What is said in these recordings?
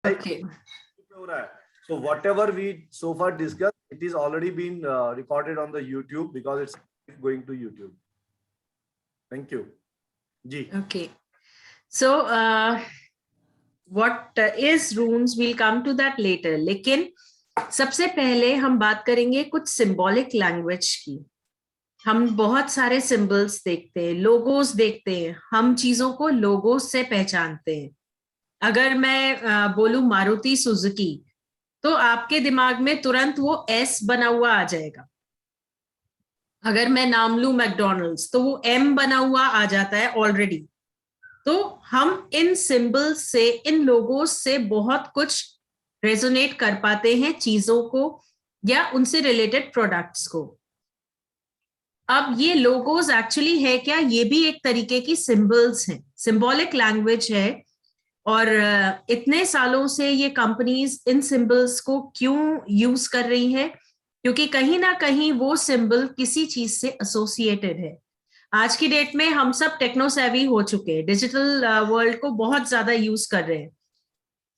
Okay. So whatever we so far discussed, it is already been recorded on the YouTube because it's going to YouTube. Thank you. Ji. Okay. So what is runes? We'll come to that later. लेकिन सबसे पहले हम बात करेंगे कुछ symbolic language की. हम बहुत सारे सिंबल्स देखते हैं, लोगोस देखते हैं, हम चीजों को लोगोस से पहचानते हैं. अगर मैं बोलूं मारुति सुजुकी, तो आपके दिमाग में तुरंत वो एस बना हुआ आ जाएगा. अगर मैं नाम लूं मैकडॉनल्ड्स, तो वो एम बना हुआ आ जाता है ऑलरेडी. तो हम इन सिंबल्स से, इन लोगोस से बहुत कुछ रेजोनेट कर पाते हैं चीजों को या उनसे रिलेटेड प्रोडक्ट्स को. अब ये लोगोस एक्चुअली है क्या? ये भी एक तरीके की सिंबल्स हैं, सिंबॉलिक लैंग्वेज है. और इतने सालों से ये कंपनीज इन सिंबल्स को क्यों यूज कर रही है? क्योंकि कहीं ना कहीं वो सिंबल किसी चीज से एसोसिएटेड है. आज की डेट में हम सब टेक्नोसेवी हो चुके हैं, डिजिटल वर्ल्ड को बहुत ज्यादा यूज कर रहे हैं.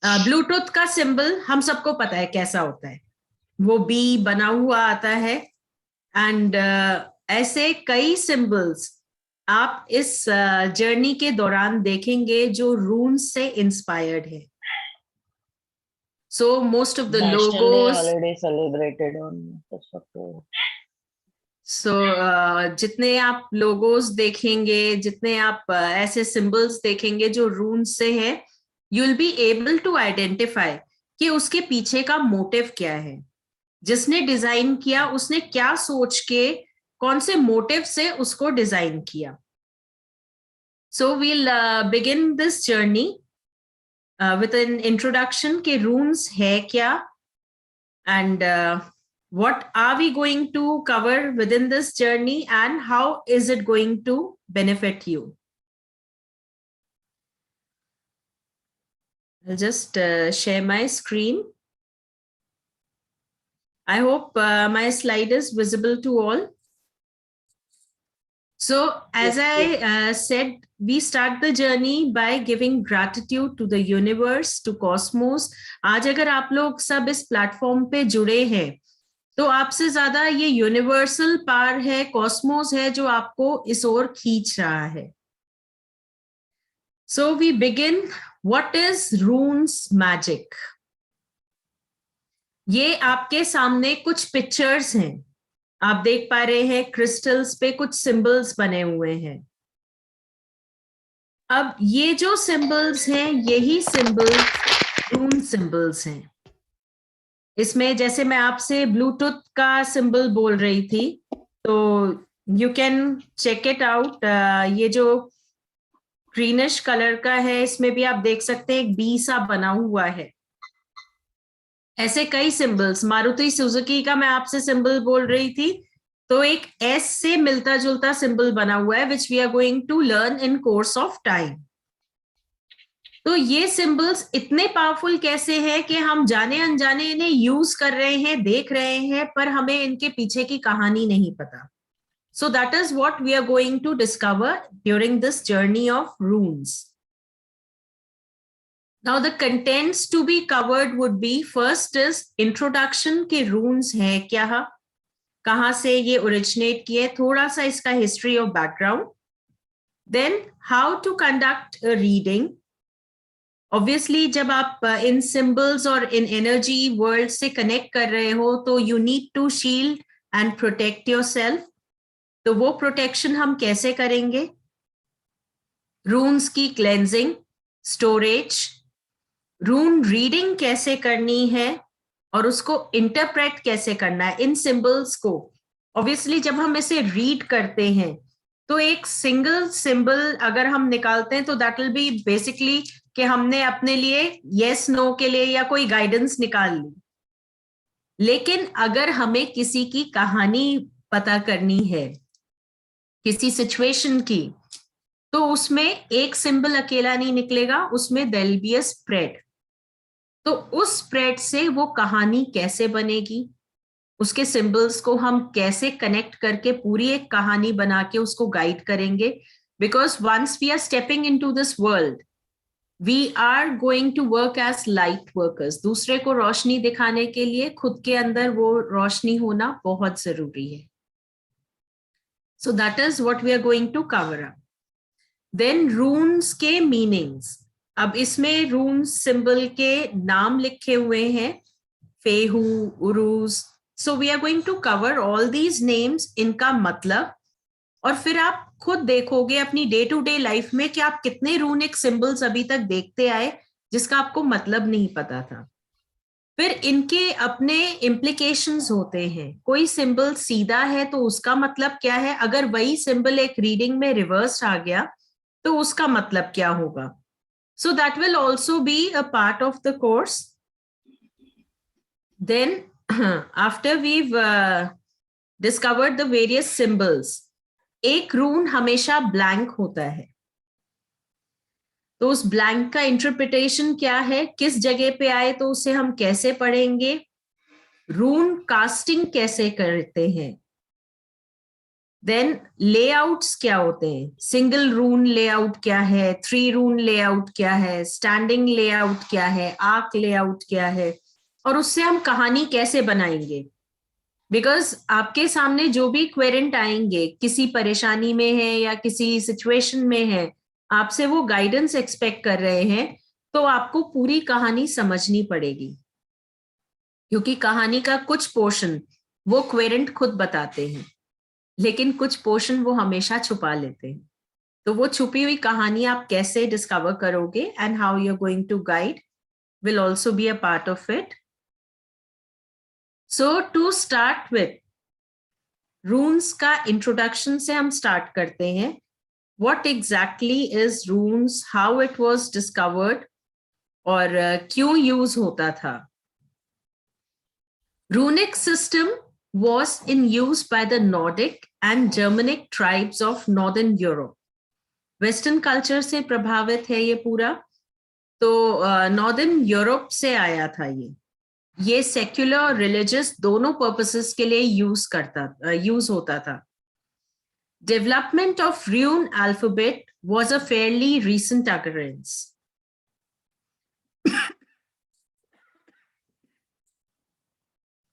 ब्लूटूथ का सिंबल हम सबको पता है कैसा होता है, वो बी बना हुआ आता है. एंड ऐसे कई सिंबल्स आप इस जर्नी के दौरान देखेंगे जो रून्स से इंस्पायर्ड है. So most of the logos holiday celebrated on so जितने आप लोगोस देखेंगे, जितने आप ऐसे सिंबल्स देखेंगे जो रून्स से है, you will be able to identify कि उसके पीछे का मोटिव क्या है. जिसने डिजाइन किया उसने क्या सोच के, कौन से मोटिव से उसको डिजाइन किया. So we'll begin this journey with an introduction के रून्स है क्या, and what are we going to cover within this journey and how is it going to benefit you. I'll just share my screen. I hope my slide is visible to all. So as I said, we start the journey by giving gratitude to the universe, to cosmos. आज अगर आप लोग सब इस platform पे जुड़े हैं, तो आपसे ज्यादा ये यूनिवर्सल पावर है, कॉस्मोस है जो आपको इस ओर खींच रहा है. So we begin. What is runes magic? ये आपके सामने कुछ पिक्चर्स हैं, आप देख पा रहे हैं क्रिस्टल्स पे कुछ सिंबल्स बने हुए हैं. अब ये जो सिंबल्स हैं, यही सिंबल्स रून सिंबल्स हैं. इसमें जैसे मैं आपसे ब्लूटूथ का सिंबल बोल रही थी, तो you can check it out. ये जो ग्रीनिश कलर का है, इसमें भी आप देख सकते हैं एक बी सा बना हुआ है. ऐसे कई सिंबल्स, मारुति सुजुकी का मैं आपसे सिंबल बोल रही थी, तो एक एस से मिलता जुलता सिंबल बना हुआ है, which we are going to learn in course of time. तो ये सिंबल्स इतने पावरफुल कैसे हैं कि हम जाने अनजाने इन्हें यूज कर रहे हैं, देख रहे हैं, पर हमें इनके पीछे की कहानी नहीं पता. So that is what we are going to discover during this journey of runes. Now the contents to be covered would be, first is introduction के रून्स है क्या, कहां से ये ओरिजिनेट किए, थोड़ा सा इसका history of background. Then how to conduct a reading. Obviously जब आप इन सिंबल्स और इन एनर्जी वर्ल्ड से कनेक्ट कर रहे हो, तो you need to shield and protect yourself. तो वो प्रोटेक्शन हम कैसे करेंगे? रून्स की क्लेंजिंग, स्टोरेज, रून रीडिंग कैसे करनी है और उसको इंटरप्रेट कैसे करना है इन सिंबल्स को. ऑब्वियसली जब हम इसे रीड करते हैं, तो एक सिंगल सिंबल अगर हम निकालते हैं, तो दैट विल बी बेसिकली कि हमने अपने लिए यस नो के लिए या कोई गाइडेंस निकाल ली. लेकिन अगर हमें किसी की कहानी पता करनी है, किसी सिचुएशन की, तो उसमें एक सिंबल अकेला नहीं निकलेगा, उसमें there will be a spread. तो उस स्प्रेड से वो कहानी कैसे बनेगी, उसके सिंबल्स को हम कैसे कनेक्ट करके पूरी एक कहानी बना के उसको गाइड करेंगे. Because once we are stepping into this world, We are going to work as light workers. दूसरे को रोशनी दिखाने के लिए खुद के अंदर वो रोशनी होना बहुत जरूरी है. So that is what we are going to cover up. Then runes के meanings. अब इसमें runes symbol के नाम लिखे हुए हैं. फेहू, उरूज. So we are going to cover all these names, इनका मतलब, और फिर आप खुद देखोगे अपनी डे टू डे लाइफ में कि आप कितने रूनिक सिंबल्स अभी तक देखते आए जिसका आपको मतलब नहीं पता था. फिर इनके अपने इम्प्लीकेशंस होते हैं. कोई सिंबल सीधा है तो उसका मतलब क्या है, अगर वही सिंबल एक रीडिंग में रिवर्स आ गया तो उसका मतलब क्या होगा. So that will also be a part of the course. Then after we've discovered the various symbols, एक रून हमेशा ब्लैंक होता है. तो उस ब्लैंक का इंटरप्रिटेशन क्या है, किस जगह पे आए तो उसे हम कैसे पढ़ेंगे, रून कास्टिंग कैसे करते हैं. देन लेआउट्स क्या होते हैं, सिंगल रून लेआउट क्या है, 3 रून लेआउट क्या है, स्टैंडिंग लेआउट क्या है, आर्क लेआउट क्या है, और उससे हम कहानी कैसे बनाएंगे. बिकॉज आपके सामने जो भी क्वेरेंट आएंगे, किसी परेशानी में है या किसी सिचुएशन में है, आपसे वो गाइडेंस एक्सपेक्ट कर रहे हैं, तो आपको पूरी कहानी समझनी पड़ेगी, क्योंकि कहानी का कुछ पोर्शन वो क्वेरेंट खुद बताते हैं, लेकिन कुछ पोर्शन वो हमेशा छुपा लेते हैं. तो वो छुपी हुई कहानी आप कैसे डिस्कवर करोगे and how you are going to guide will also be a part of it. So to start with, runes का introduction से हम start करते हैं. What exactly is runes, how it was discovered, और क्यों use होता था. Runic system was in use by the Nordic and Germanic tribes of Northern Europe. Western culture से प्रभावित है ये पूरा. तो Northern Europe से आया था ये सेक्युलर और रिलीजियस दोनों पर्पसेस के लिए यूज होता था. Development of rune alphabet was a fairly recent occurrence.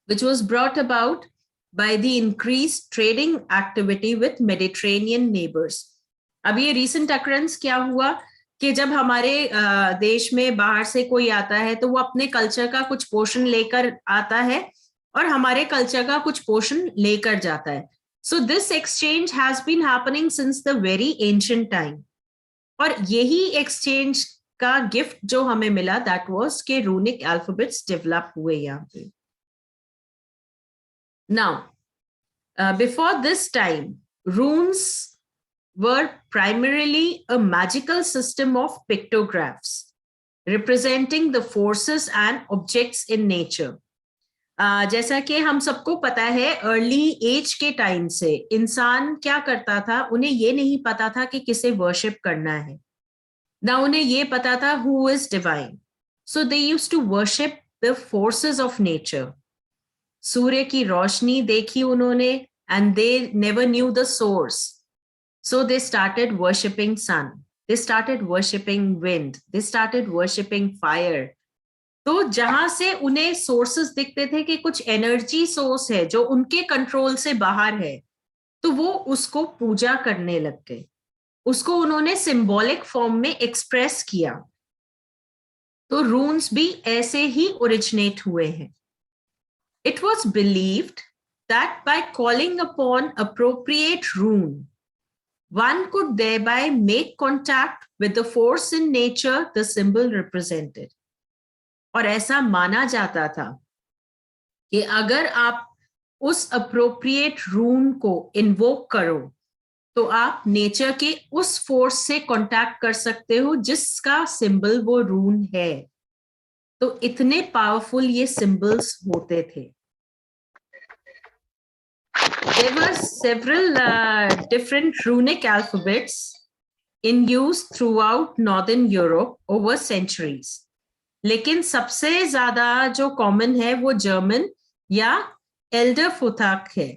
which was brought about by the increased trading activity with Mediterranean neighbors. अब ये recent occurrence क्या हुआ कि जब हमारे देश में बाहर से कोई आता है तो वो अपने कल्चर का कुछ पोर्शन लेकर आता है और हमारे कल्चर का कुछ पोर्शन लेकर जाता है. So this exchange has been happening since the very ancient time. और यही एक्सचेंज का गिफ्ट जो हमें मिला, दैट वाज के रूनिक अल्फाबेट्स डेवलप हुए यहाँ पे. Now before this time, runes were primarily a magical system of pictographs representing the forces and objects in nature. जैसा कि हम सबको पता है, अर्ली एज के टाइम से इंसान क्या करता था, उन्हें ये नहीं पता था कि किसे वर्शिप करना है, ना उन्हें ये पता था who is divine. So they used to worship the forces of nature. सूर्य की रोशनी देखी उन्होंने and they never knew the source. So they started worshipping sun, they started worshipping wind, they started worshipping fire. तो जहां से उन्हें sources दिखते थे कि कुछ एनर्जी सोर्स है जो उनके कंट्रोल से बाहर है, तो वो उसको पूजा करने लग गए. उसको उन्होंने सिंबॉलिक फॉर्म में एक्सप्रेस किया. तो रून्स भी ऐसे ही ओरिजिनेट हुए हैं. It was believed that by calling upon appropriate rune, one could thereby make contact with the force in nature the symbol represented. और ऐसा माना जाता था कि अगर आप उस appropriate rune को invoke करो तो आप नेचर के उस फोर्स से कांटेक्ट कर सकते हो जिसका सिंबल वो रून है. तो इतने पावरफुल ये सिंबल्स होते थे. There were several different runic alphabets in use throughout Northern Europe over centuries. लेकिन सबसे ज्यादा जो कॉमन है वो जर्मन या एल्डर फुथाक है.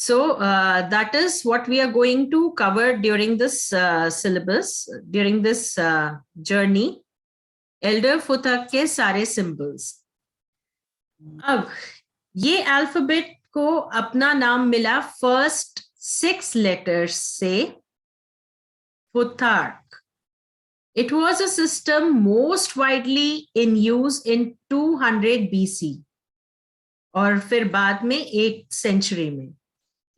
So that is what we are going to cover during this syllabus, during this journey. Elder Futhark के सारे सिंबल्स. अब ये अल्फाबेट को अपना नाम मिला फर्स्ट 6 लेटर्स से, फुतार्क. It was a system most widely in use in 200 BC और फिर बाद में 8th century में.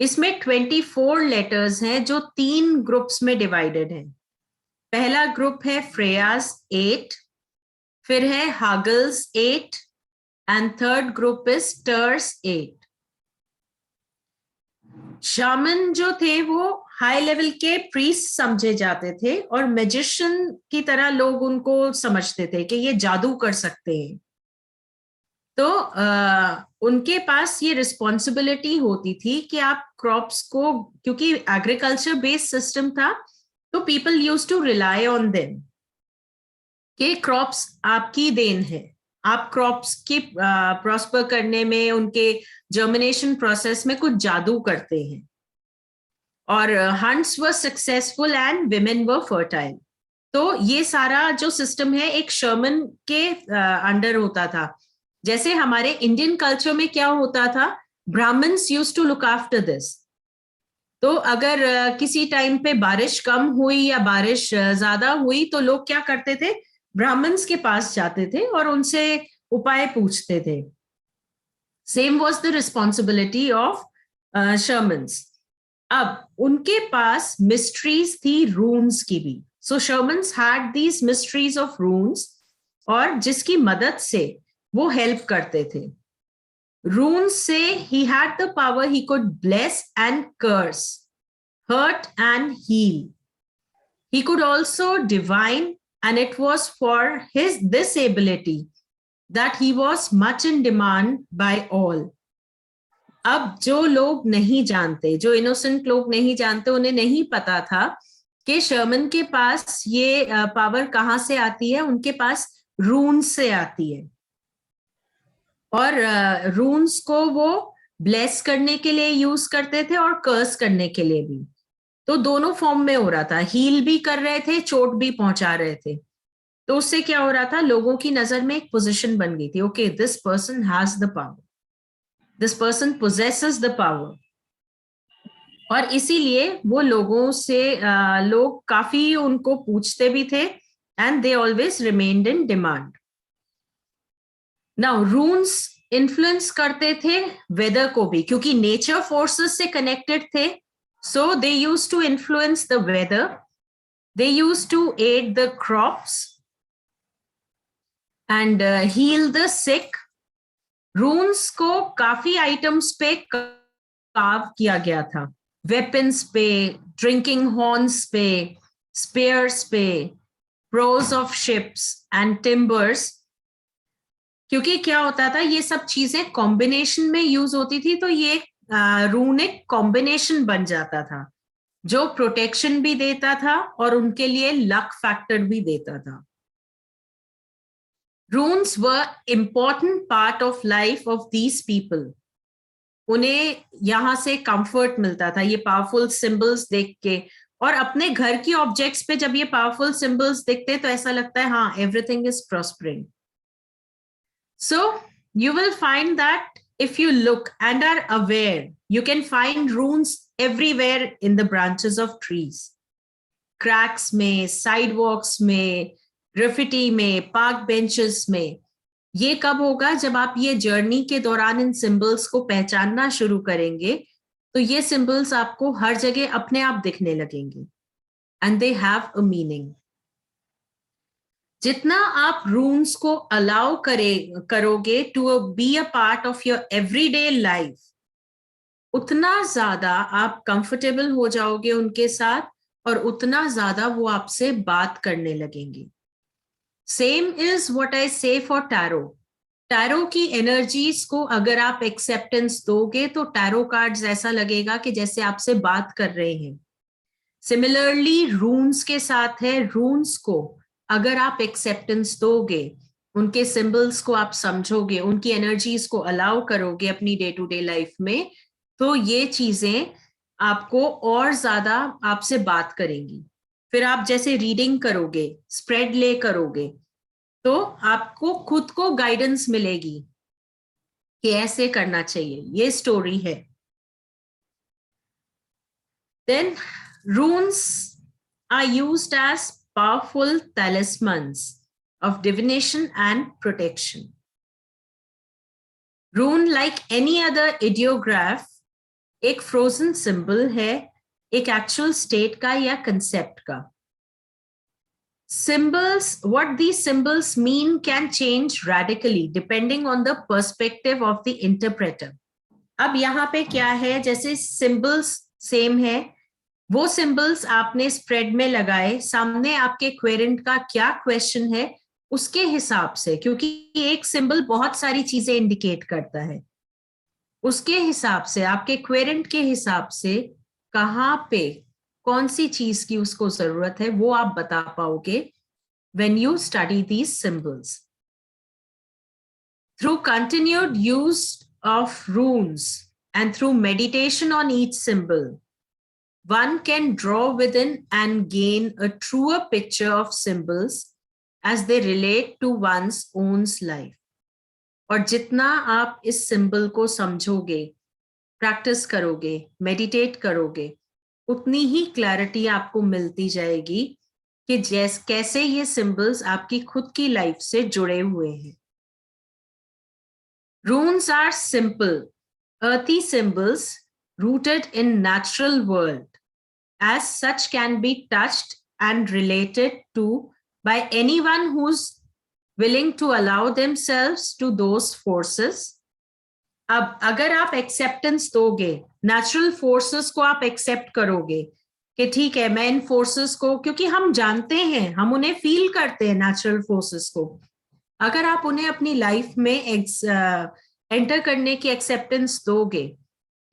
इसमें 24 लेटर्स हैं जो 3 ग्रुप्स में डिवाइडेड हैं. पहला ग्रुप है फ्रेयाज 8, फिर है Hagall's 8 and third group is Tyr's 8. Shaman जो थे वो हाई लेवल के प्रीस्ट समझे जाते थे और मैजिशियन की तरह लोग उनको समझते थे कि ये जादू कर सकते हैं. तो उनके पास ये रिस्पॉन्सिबिलिटी होती थी कि आप क्रॉप्स को, क्योंकि एग्रीकल्चर बेस्ड सिस्टम था, तो people used to rely on them कि क्रॉप्स आपकी देन है. आप क्रॉप्स की प्रॉस्पर करने में, उनके जर्मिनेशन प्रोसेस में कुछ जादू करते हैं. और hunts were successful and women were fertile. तो ये सारा जो सिस्टम है एक शर्मन के अंडर होता था. जैसे हमारे इंडियन कल्चर में क्या होता था, Brahmins used to look after this. तो अगर किसी टाइम पे बारिश कम हुई या बारिश ज्यादा हुई तो लोग क्या करते थे, ब्राह्मण्स के पास जाते थे और उनसे उपाय पूछते थे. Same was the responsibility of shamans. अब उनके पास मिस्ट्रीज थी रून्स की भी. So shamans had these mysteries of runes और जिसकी मदद से वो हेल्प करते थे. रून्स से he had the power, he could bless and curse, hurt and heal. He could also divine, and it was for this ability that he was much in demand by all. अब जो लोग नहीं जानते, जो innocent लोग नहीं जानते, उन्हें नहीं पता था कि शर्मन के पास ये पावर कहाँ से आती है. उनके पास रून्स से आती है और रून्स को वो ब्लेस करने के लिए यूज करते थे और कर्स करने के लिए भी. तो दोनों फॉर्म में हो रहा था, हील भी कर रहे थे, चोट भी पहुंचा रहे थे. तो उससे क्या हो रहा था, लोगों की नजर में एक पोजीशन बन गई थी. Okay, this person has the power, this person possesses the power. और इसीलिए वो लोगों से लोग काफी उनको पूछते भी थे and they always remained in demand. Now रून्स influence करते थे वेदर को भी, क्योंकि नेचर फोर्सेस से कनेक्टेड थे. So they used to influence the weather, they used to aid the crops and heal the sick. Runes को काफी आइटम्स पे कार्व किया गया था, वेपन्स पे, ड्रिंकिंग हॉर्न्स पे, स्पेयर्स पे, prows of ships and timbers. क्योंकि क्या होता था, ये सब चीजें कॉम्बिनेशन में यूज होती थी, तो ये रूनिक कॉम्बिनेशन बन जाता था जो प्रोटेक्शन भी देता था और उनके लिए लक फैक्टर भी देता था. रून्स वर important part of life of these people. उन्हें यहाँ से कंफर्ट मिलता था ये पावरफुल सिंबल्स देख के. और अपने घर की ऑब्जेक्ट्स पे जब ये पावरफुल सिंबल्स दिखते तो ऐसा लगता है हाँ, everything is prospering. So you will find that if you look and are aware, you can find runes everywhere in the branches of trees. Cracks में, sidewalks में, graffiti में, park benches में. ये कब होगा, जब आप ये जर्नी के दौरान इन सिंबल्स को पहचानना शुरू करेंगे तो ये सिंबल्स आपको हर जगह अपने आप दिखने लगेंगे. And they have a meaning. जितना आप रून्स को अलाउ करोगे to be a part of your everyday life, उतना ज्यादा आप कंफर्टेबल हो जाओगे उनके साथ और उतना ज्यादा वो आपसे बात करने लगेंगे. सेम इज व्हाट आई से फॉर टैरो. टैरो की एनर्जीज को अगर आप एक्सेप्टेंस दोगे तो टैरो कार्ड्स ऐसा लगेगा कि जैसे आपसे बात कर रहे हैं. सिमिलरली रून्स के साथ है, रून्स को अगर आप एक्सेप्टेंस दोगे, उनके सिंबल्स को आप समझोगे, उनकी एनर्जीज को अलाउ करोगे अपनी डे टू डे लाइफ में, तो ये चीजें आपको और ज्यादा आपसे बात करेंगी। फिर आप जैसे रीडिंग करोगे, स्प्रेड ले करोगे, तो आपको खुद को गाइडेंस मिलेगी कि ऐसे करना चाहिए। ये स्टोरी है। Then runes are used as powerful talismans of divination and protection. Rune, like any other ideograph, एक फ्रोजन सिंबल है, एक एक्चुअल स्टेट का या कंसेप्ट का। Symbols, what these symbols mean can change radically depending on the perspective of the interpreter. अब यहाँ पे क्या है, जैसे सिंबल्स सेम है, वो सिंबल्स आपने स्प्रेड में लगाए, सामने आपके क्वेरेंट का क्या क्वेश्चन है उसके हिसाब से, क्योंकि एक सिंबल बहुत सारी चीजें इंडिकेट करता है, उसके हिसाब से, आपके क्वेरेंट के हिसाब से कहाँ पे कौन सी चीज की उसको जरूरत है, वो आप बता पाओगे when you study these symbols. Through continued use of runes and through meditation on each symbol, one can draw within and gain a truer picture of symbols as they relate to one's own life. और जितना आप इस symbol को समझोगे, practice करोगे, meditate करोगे, उतनी ही clarity आपको मिलती जाएगी कि कैसे ये सिंबल्स आपकी खुद की लाइफ से जुड़े हुए हैं। Runes are simple, earthy symbols rooted in natural world. As such can be touched and related to by anyone who's willing to allow themselves to those forces. अब अगर आप एक्सेप्टेंस दोगे, नेचुरल फोर्सेस को आप एक्सेप्ट करोगे कि ठीक है, मैं इन फोर्सेस को, क्योंकि हम जानते हैं, हम उन्हें फील करते हैं नेचुरल फोर्सेस को, अगर आप उन्हें अपनी लाइफ में एंटर करने की एक्सेप्टेंस दोगे,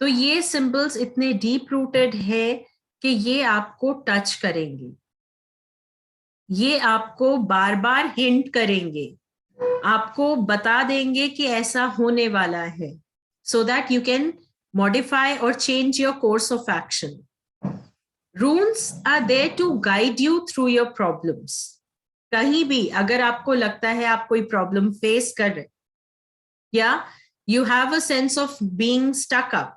तो ये सिंबल्स इतने डीप रूटेड है कि ये आपको टच करेंगे, ये आपको बार बार हिंट करेंगे, आपको बता देंगे कि ऐसा होने वाला है, so that you can modify or change your course of action. Runes are there to guide you through your problems. कहीं भी अगर आपको लगता है आप कोई प्रॉब्लम फेस कर रहे या you have a sense of being stuck up,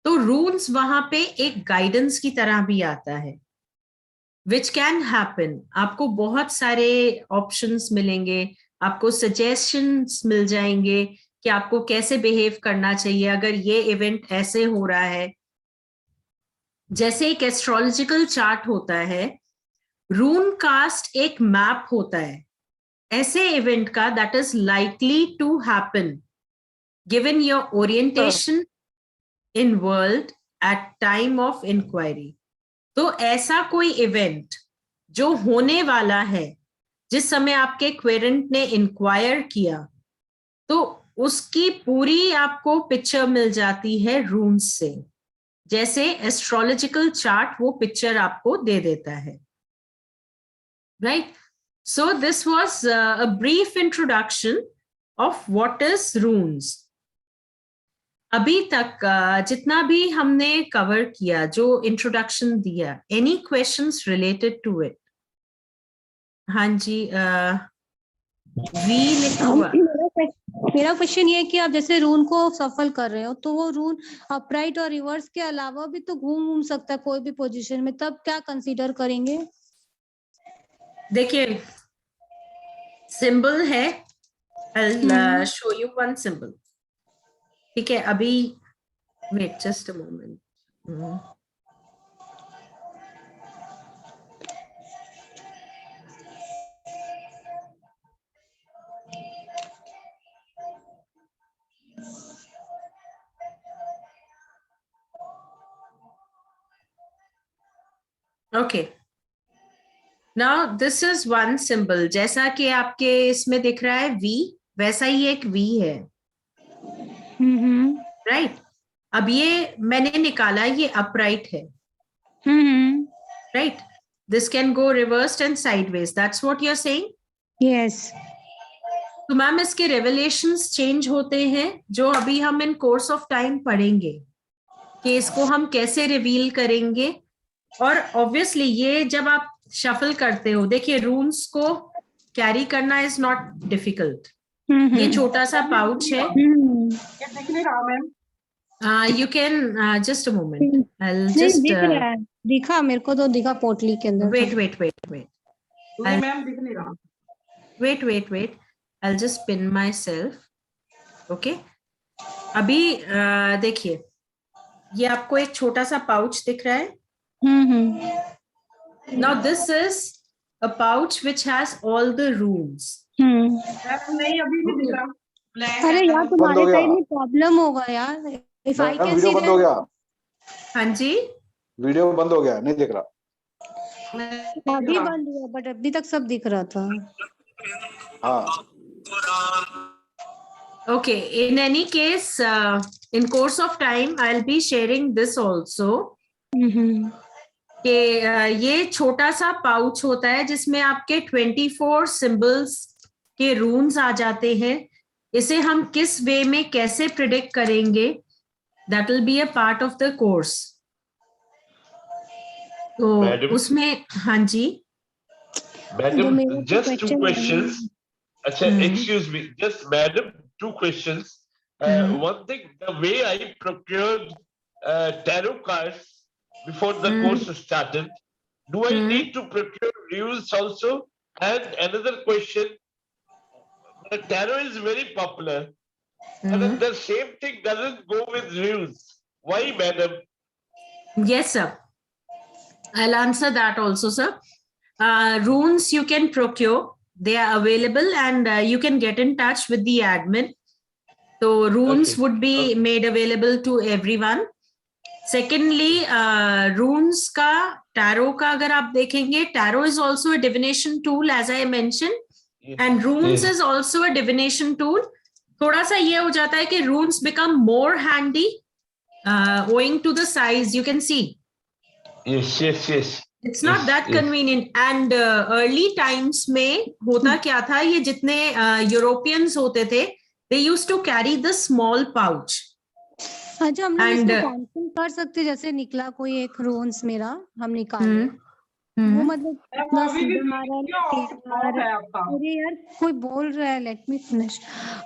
तो रून्स वहां पे एक गाइडेंस की तरह भी आता है, which can happen. आपको बहुत सारे ऑप्शंस मिलेंगे, आपको सजेशंस मिल जाएंगे कि आपको कैसे बिहेव करना चाहिए अगर ये इवेंट ऐसे हो रहा है। जैसे एक एस्ट्रोलॉजिकल चार्ट होता है, रून कास्ट एक मैप होता है ऐसे इवेंट का that is likely to happen given your orientation in world at time of inquiry. तो ऐसा कोई इवेंट जो होने वाला है जिस समय आपके क्वेरेंट ने इंक्वायर किया, तो उसकी पूरी आपको पिक्चर मिल जाती है रून्स से, जैसे एस्ट्रोलॉजिकल चार्ट वो पिक्चर आपको दे देता है, right? So this was a brief introduction of what is रून्स। अभी तक जितना भी हमने कवर किया, जो इंट्रोडक्शन दिया, any questions related to it? हाँ जी, वी लिखा हुआ। मेरा क्वेश्चन ये है कि आप जैसे रून को सफल कर रहे हो, तो वो रून अपराइट और रिवर्स के अलावा भी तो घूम सकता है कोई भी पोजीशन में, तब क्या कंसीडर करेंगे? देखिए, सिंबल है, I'll show you one symbol. ठीक है, अभी wait just a moment. Okay, now this is one symbol, जैसा कि आपके इसमें दिख रहा है वी, वैसा ही एक वी है, राइट? अब ये मैंने निकाला, ये अपराइट है, right? This can go reversed and sideways, that's what you are saying? Yes. तो मैम इसके रेवलेशंस चेंज होते हैं, जो अभी हम इन कोर्स ऑफ टाइम पढ़ेंगे, कि इसको हम कैसे रिवील करेंगे। और ऑब्वियसली ये जब आप शफल करते हो, देखिए रून्स को कैरी करना इज नॉट डिफिकल्ट। ये छोटा सा पाउच है। दिख नहीं रहा ma'am. You can just a moment, I will नहीं जस्ट दिख रहा है, दिखा मेरे को तो दिखा पोटली के अंदर। वेट वेट वेट वेट नहीं मैम दिख नहीं रहा। Wait wait wait, I will just pin myself. Okay, अभी देखिए ये आपको एक छोटा सा पाउच दिख रहा है। Now this is a pouch which has all the runes. Ma'am नहीं अभी भी दिख रहा। Blank अरे है। यार तुम्हारे साइड में प्रॉब्लम होगा यार। इफ आई कैन वीडियो सी बंद हो गया, हाँ जी, वीडियो बंद हो गया, नहीं दिख रहा। अभी बंद हुआ बट अभी तक सब दिख रहा था। हाँ okay, in any case in course of time I'll be sharing this also कि ये छोटा सा पाउच होता है जिसमें आपके 24 सिंबल्स के रून्स आ जाते हैं। इसे हम किस वे में कैसे प्रिडिक्ट करेंगे, that will be a part of the course. तो Madam? उसमें हाँ जी, Madam, मेरा तो just two question questions. Acha, Hmm. excuse me, just madam, two questions. Hmm. One thing, the way I procured tarot cards before the Hmm. course started, do I Hmm. need to procure rules also? And another question, the tarot is very popular, Hmm. but the same thing doesn't go with rules. Why, madam? Yes, sir. I'll answer that also, sir. Runes you can procure. They are available and you can get in touch with the admin. So runes Okay. would be Okay. made available to everyone. Secondly, runes का tarot का अगर आप देखेंगे, tarot is also a divination tool as I mentioned, Yes. and runes Yes. is also a divination tool. थोड़ा सा ये हो जाता है कि runes become more handy owing to the size. You can see. Yes, yes, yes. It's not Yes, that yes. convenient. And early times में होता क्या था, ये जितने Europeans होते थे, they used to carry the small pouch. अच्छा हम लोग And, इसको कैंसिल कर सकते, जैसे निकला कोई एक रोन्स मेरा हम निकाले वो मतलब मैम ना अभी भी सीधा आ रहा है ना टेढ़ा आ ऑफ रहा है है। आपका। अरे यार कोई बोल रहा है, लेट मी फिनिश।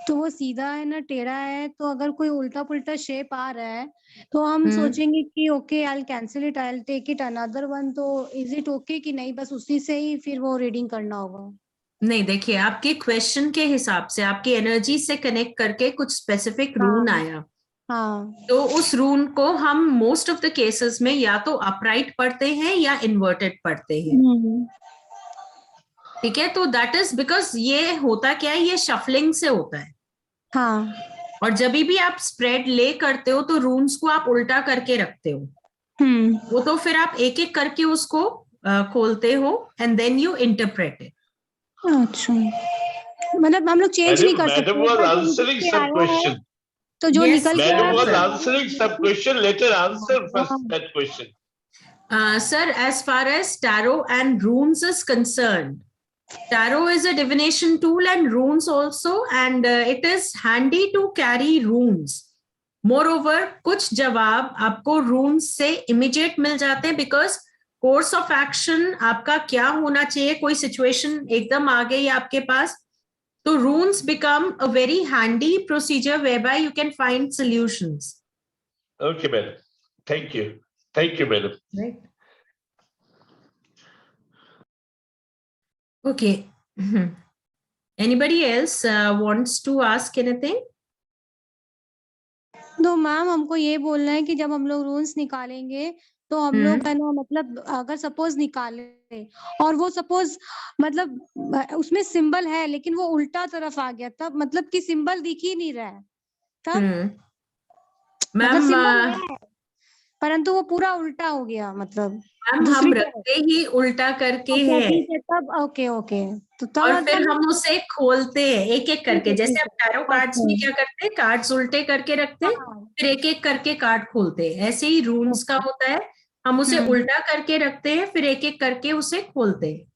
तो वो सीधा है ना टेढ़ा है, तो अगर कोई उल्टा पुल्टा शेप आ रहा है तो हम सोचेंगे कि okay I will cancel it, I will take it another one. तो इज इट ओके कि नहीं, बस उसी से ही फिर वो रीडिंग करना होगा? नहीं, देखिए आपके क्वेश्चन के हिसाब से आपकी एनर्जी से कनेक्ट करके कुछ स्पेसिफिक रून आया, हाँ तो उस रून को हम मोस्ट ऑफ द केसेस में या तो अपराइट पढ़ते हैं या इन्वर्टेड पढ़ते हैं। ठीक है, तो दैट इज बिकॉज ये होता क्या है, ये शफलिंग से होता है। हाँ और जब भी आप स्प्रेड ले करते हो तो रून्स को आप उल्टा करके रखते हो, वो तो फिर आप एक एक करके उसको खोलते हो and then you interpret it. अच्छा, मतलब हम लोग चेंज नहीं Madam, कर सकते। madam was ऊपर जो answering निकल के some आया है, question. तो जो Yes, निकल के Madam आया was sir. answering some question. Let her answer first that question. Sir, as far as tarot and runes is concerned, tarot is a divination tool and runes also, and it is handy to carry runes. Moreover, कुछ जवाब आपको runes से immediate मिल जाते हैं, because course of action आपका क्या होना चाहिए, कोई situation एकदम आ गई आपके पास, तो runes become a very handy procedure whereby you can find solutions. Okay, madam. Thank you. Thank you, madam. Right. Okay. Anybody else wants to ask anything? तो मैम हमको ये बोलना है कि जब हम लोग रूल्स निकालेंगे तो हम लोग है ना, मतलब अगर सपोज निकाले और वो सपोज मतलब उसमें सिंबल है लेकिन वो उल्टा तरफ आ गया, तब मतलब कि सिंबल दिख ही नहीं रहा है, तब मतलब मैम सिंबल है परंतु वो पूरा उल्टा हो गया, मतलब हम दूसरी तरफ। रखते ही उल्टा करके अच्छा, हैं ठीक है, तब ओके ओके। तो तब और फिर मतलब हम उसे खोलते हैं एक एक करके, जैसे हम टैरो कार्ड्स में क्या करते हैं, कार्ड्स उल्टे करके रखते हैं, हाँ, फिर एक एक करके कार्ड खोलते हैं, ऐसे ही रून्स का होता है, हम उसे उल्टा करके रखते हैं, फिर एक एक करके उसे खोलते हैं।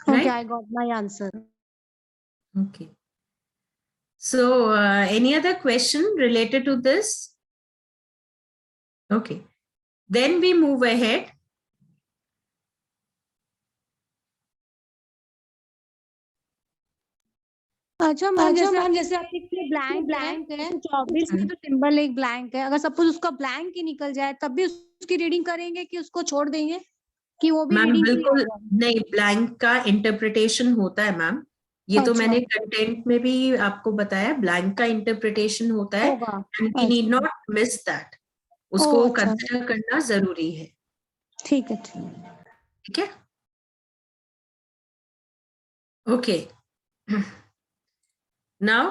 okay, I got my answer. Okay. So, any other question related to this? Okay. Then we move ahead. अच्छा मैम, जैसे आपके ब्लैंक है, 24 में तो सिंबल एक ब्लैंक है, अगर सपोज उसका ब्लैंक ही निकल जाए तब भी उसकी रीडिंग करेंगे कि उसको छोड़ देंगे कि वो भी मैम रीडिंग बिल्कुल नहीं, ब्लैंक का इंटरप्रिटेशन होता है मैम, ये तो अच्छा। मैंने कंटेंट में भी आपको बताया, ब्लैंक का इंटरप्रिटेशन होता है होगा। And we need not miss that, उसको अच्छा। कंसिडर करना जरूरी है। ठीक है। ठीक है, okay. Now,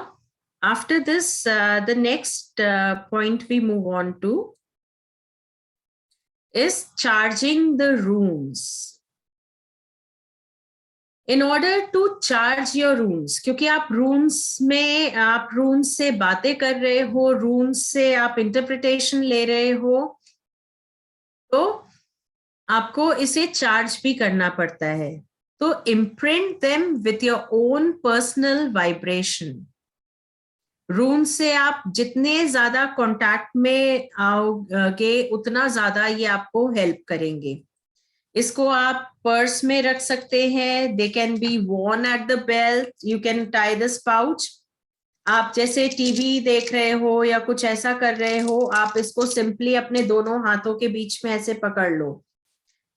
after this, the next point we move on to is charging the rooms. In order to charge your rooms, क्योंकि आप रूम्स से बातें कर रहे हो, रूम्स से आप इंटरप्रिटेशन ले रहे हो, तो आपको इसे चार्ज भी करना पड़ता है। तो imprint them with your own personal vibration. Room से आप जितने ज्यादा कांटेक्ट में आओगे उतना ज्यादा ये आपको हेल्प करेंगे। इसको आप पर्स में रख सकते हैं, they can be worn at the belt, you can tie this pouch. आप जैसे टीवी देख रहे हो या कुछ ऐसा कर रहे हो, आप इसको सिंपली अपने दोनों हाथों के बीच में ऐसे पकड़ लो,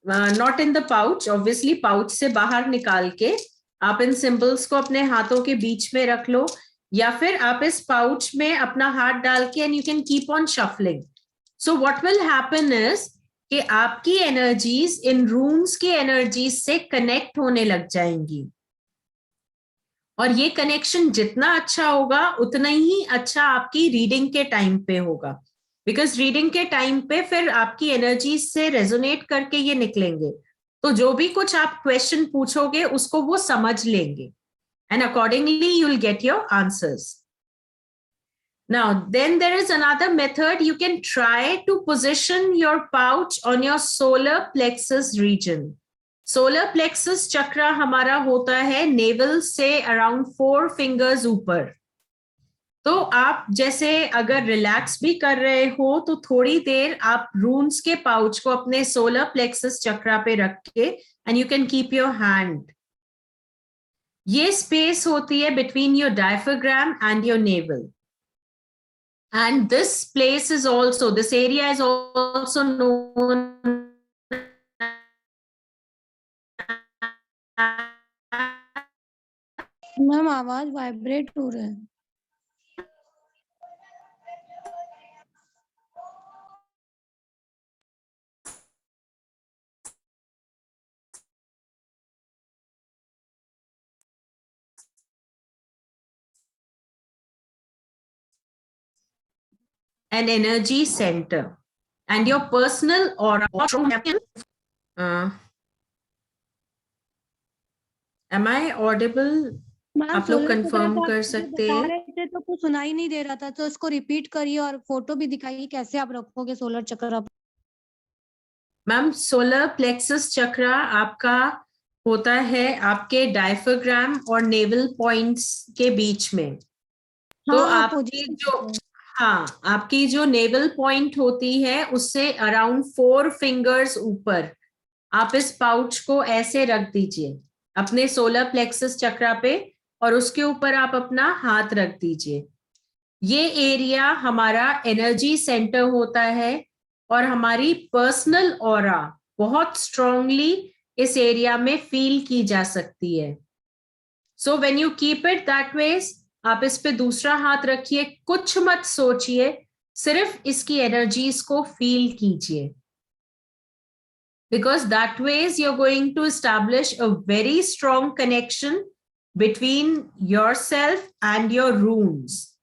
not in the pouch, obviously pouch से बाहर निकाल के आप इन सिंबल्स को अपने हाथों के बीच में रख लो, या फिर आप इस पाउच में अपना हाथ डाल के and you can keep on shuffling. So what will happen is कि आपकी एनर्जीज इन रूम्स की एनर्जीज से कनेक्ट होने लग जाएंगी, और ये कनेक्शन जितना अच्छा होगा उतना ही अच्छा आपकी रीडिंग के टाइम पे होगा, बिकॉज रीडिंग के टाइम पे फिर आपकी एनर्जीज से रेजोनेट करके ये निकलेंगे, तो जो भी कुछ आप क्वेश्चन पूछोगे उसको वो समझ लेंगे, and accordingly you'll get your answers. Now then there is another method, you can try to position your pouch on your solar plexus region. Solar plexus chakra हमारा होता है navel से around 4 fingers ऊपर। तो आप जैसे अगर रिलैक्स भी कर रहे हो तो थोड़ी देर आप रून्स के पाउच को अपने सोलर प्लेक्सस चक्रा पे रख के and you can keep your hand, ये स्पेस होती है between your diaphragm and your navel, and this place is also, this area is also known ma'am आवाज वाइब्रेट हो रहा है। an energy center and your personal aura. Am I audible? आप लोग confirm कर सकते हैं? तो कुछ सुनाई नहीं दे रहा था, तो इसको रिपीट करिए और फोटो भी दिखाइए कैसे आप रखोगे सोलर चक्र। मैम सोलर प्लेक्सस चक्र आपका होता है आपके डायफ्राग्राम और नेवल पॉइंट्स के बीच में। तो आपकी जो नेवल पॉइंट होती है उससे अराउंड 4 फिंगर्स ऊपर आप इस पाउच को ऐसे रख दीजिए अपने सोलर प्लेक्सस चक्रा पे, और उसके ऊपर आप अपना हाथ रख दीजिए। ये एरिया हमारा एनर्जी सेंटर होता है और हमारी पर्सनल ऑरा बहुत स्ट्रांगली इस एरिया में फील की जा सकती है। So when you keep it that way, आप इस पे दूसरा हाथ रखिए, कुछ मत सोचिए, सिर्फ इसकी एनर्जीज को फील कीजिए, because that ways you're going to establish a very strong connection between yourself and your runes.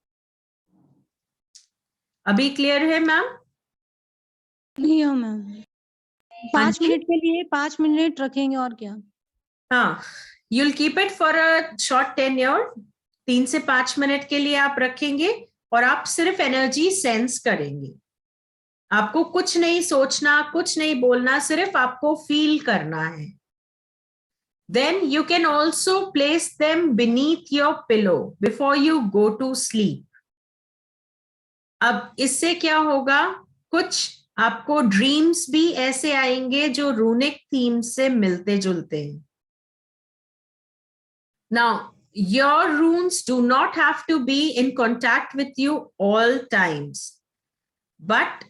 अभी क्लियर है मैम? Clear ma'am. 5 मिनट के लिए 5 मिनट रखेंगे और क्या? हाँ, you'll keep it for a short tenure, 3 से 5 मिनट के लिए आप रखेंगे और आप सिर्फ एनर्जी सेंस करेंगे। आपको कुछ नहीं सोचना, कुछ नहीं बोलना, सिर्फ आपको फील करना है। Then you can also place them beneath your pillow before you go to sleep. अब इससे क्या होगा, कुछ आपको ड्रीम्स भी ऐसे आएंगे जो रूनिक थीम से मिलते जुलते हैं. Now, your runes do not have to be in contact with you all times. But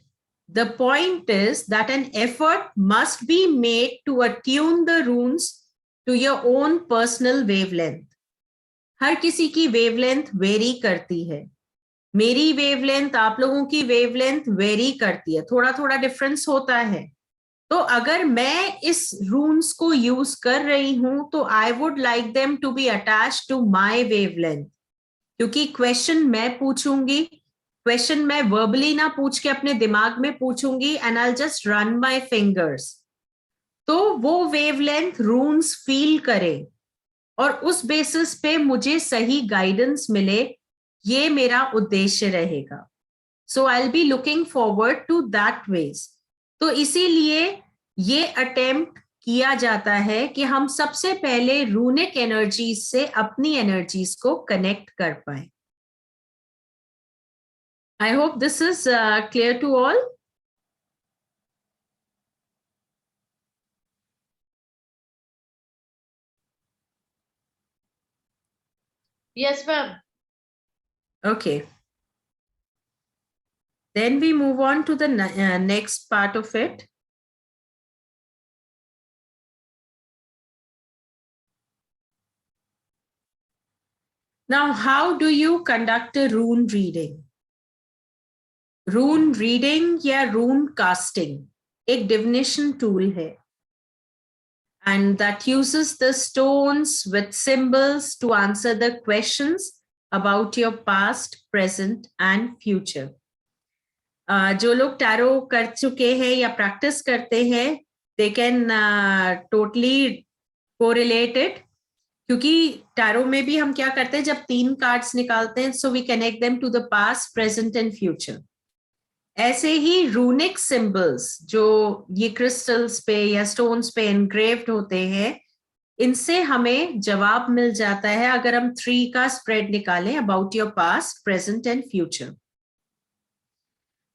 the point is that an effort must be made to attune the runes to your own personal wavelength. हर किसी की wavelength very करती है. मेरी wavelength, आप लोगों की wavelength very करती है, थोड़ा थोड़ा डिफरेंस होता है. तो अगर मैं इस रून्स को यूज कर रही हूं तो I would like them to be attached to my wavelength, क्योंकि क्वेश्चन मैं पूछूंगी, क्वेश्चन मैं वर्बली ना पूछ के अपने दिमाग में पूछूंगी and I just run my fingers. तो वो वेवलेंथ रून्स फील करे और उस बेसिस पे मुझे सही गाइडेंस मिले, ये मेरा उद्देश्य रहेगा. So I will be looking forward to that ways. तो इसीलिए ये अटेम्प्ट किया जाता है कि हम सबसे पहले रूनिक एनर्जीज से अपनी एनर्जीज को कनेक्ट कर पाए. I hope this is clear to all. Yes, ma'am. Okay. Then we move on to the next part of it. Now, how do you conduct a rune reading? Rune reading या rune casting एक divination tool है, and that uses the stones with symbols to answer the questions about your past, present and future. जो लोग tarot कर चुके हैं या practice करते हैं, they can totally correlate it. क्योंकि टैरो में भी हम क्या करते हैं, जब 3 कार्ड्स निकालते हैं, so we connect them to the past, present and future. ऐसे ही रूनिक सिंबल्स जो ये क्रिस्टल्स पे या स्टोन्स पे एनग्रेव्ड होते हैं, इनसे हमें जवाब मिल जाता है अगर हम 3 का स्प्रेड निकालें about your past, present and future.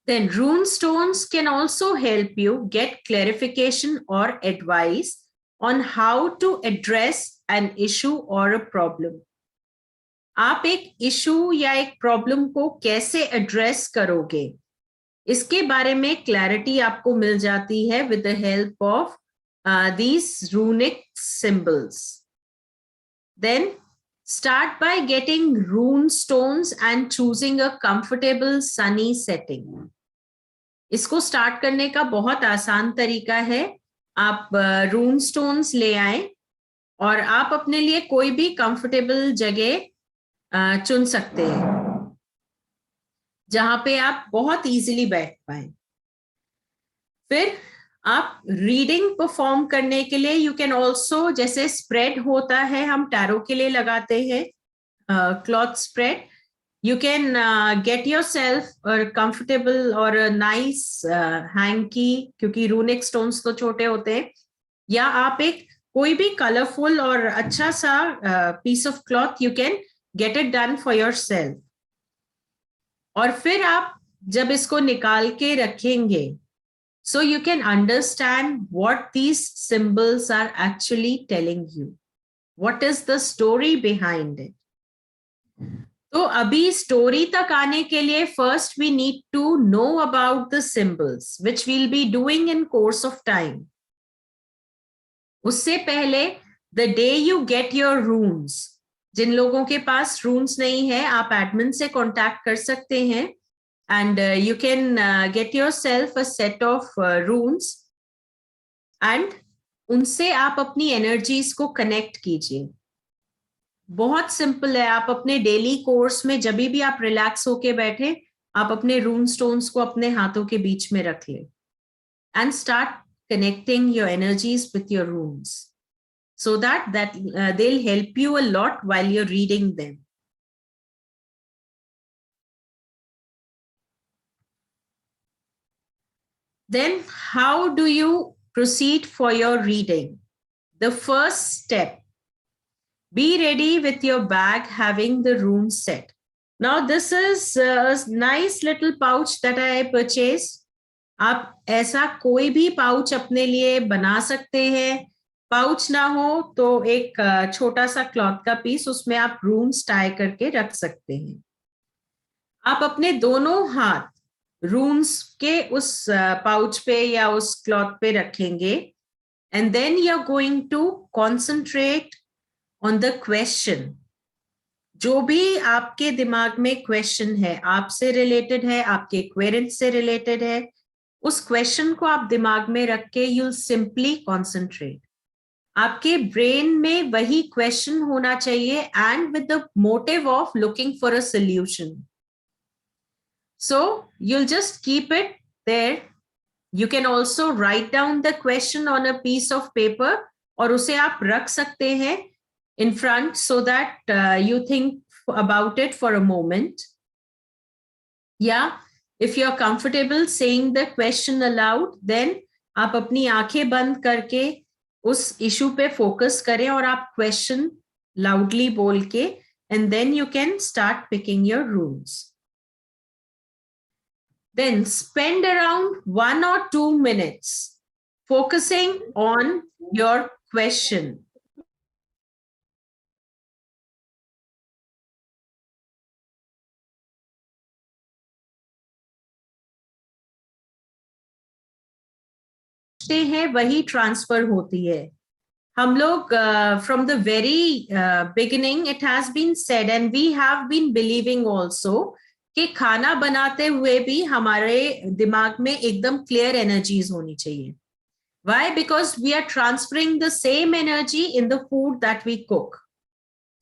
Then rune stones can also help you get clarification or advice on how to address an issue or a problem. आप एक इशू या एक प्रॉब्लम को कैसे एड्रेस करोगे, इसके बारे में क्लैरिटी आपको मिल जाती है with the help of these runic symbols. Then start by getting rune stones and choosing a comfortable sunny setting. इसको स्टार्ट करने का बहुत आसान तरीका है. आप रून स्टोन्स ले आए और आप अपने लिए कोई भी कंफर्टेबल जगह चुन सकते हैं जहां पे आप बहुत इजीली बैठ पाए. फिर आप रीडिंग परफॉर्म करने के लिए यू कैन ऑल्सो, जैसे स्प्रेड होता है हम टैरो के लिए लगाते हैं cloth spread, you can get yourself a comfortable or a nice hanky, क्योंकि runic stones तो छोटे होते हैं, या आप एक कोई भी कलरफुल और अच्छा सा piece of cloth you can get it done for yourself. और फिर आप जब इसको निकाल के रखेंगे, so you can understand what these symbols are actually telling you. What is the story behind it? तो अभी स्टोरी तक आने के लिए first we need to know about the symbols which will be doing in course of time. उससे पहले the day you get your runes, जिन लोगों के पास रून्स नहीं है आप एडमिन से कांटेक्ट कर सकते हैं and you can get yourself a set of रून्स and उनसे आप अपनी एनर्जीज को कनेक्ट कीजिए. बहुत सिंपल है. आप अपने डेली कोर्स में जब भी आप रिलैक्स होके बैठे, आप अपने रून स्टोन्स को अपने हाथों के बीच में रख ले and start connecting your energies with your रून्स so that they'll help you a lot while you're reading them. Then how do you proceed for your reading? The first step, be ready with your bag having the rune set. Now this is a nice little pouch that I purchased. आप ऐसा कोई भी pouch अपने लिए बना सकते हैं। Pouch ना हो तो एक छोटा सा क्लॉथ का पीस, उसमें आप रून्स टाई करके रख सकते हैं। आप अपने दोनों हाथ रून्स के उस पाउच पे या उस क्लॉथ पे रखेंगे, and then you are going to concentrate on the question. जो भी आपके दिमाग में क्वेश्चन है, आपसे रिलेटेड है, आपके क्वेरेंट से रिलेटेड है, उस क्वेश्चन को आप दिमाग में रख के यू सिंपली कॉन्सेंट्रेट। आपके ब्रेन में वही क्वेश्चन होना चाहिए and with the motive of looking for a solution. So you'll just keep it there. You can also write down the question on a piece of paper, और उसे आप रख सकते हैं in front so that you think about it for a moment. Yeah, if you're comfortable saying the question aloud, then आप अपनी आंखें बंद करके उस इशू पे फोकस करें और आप क्वेश्चन लाउडली बोल के, and then you can start picking your rules. Then spend around 1 or 2 minutes focusing on your question. हैं वही ट्रांसफर होती है। हम लोग from the very beginning it has been said and we have been believing also कि खाना बनाते हुए भी हमारे दिमाग में एकदम क्लियर एनर्जीज होनी चाहिए। Why? Because we are transferring the same energy in the food that we cook.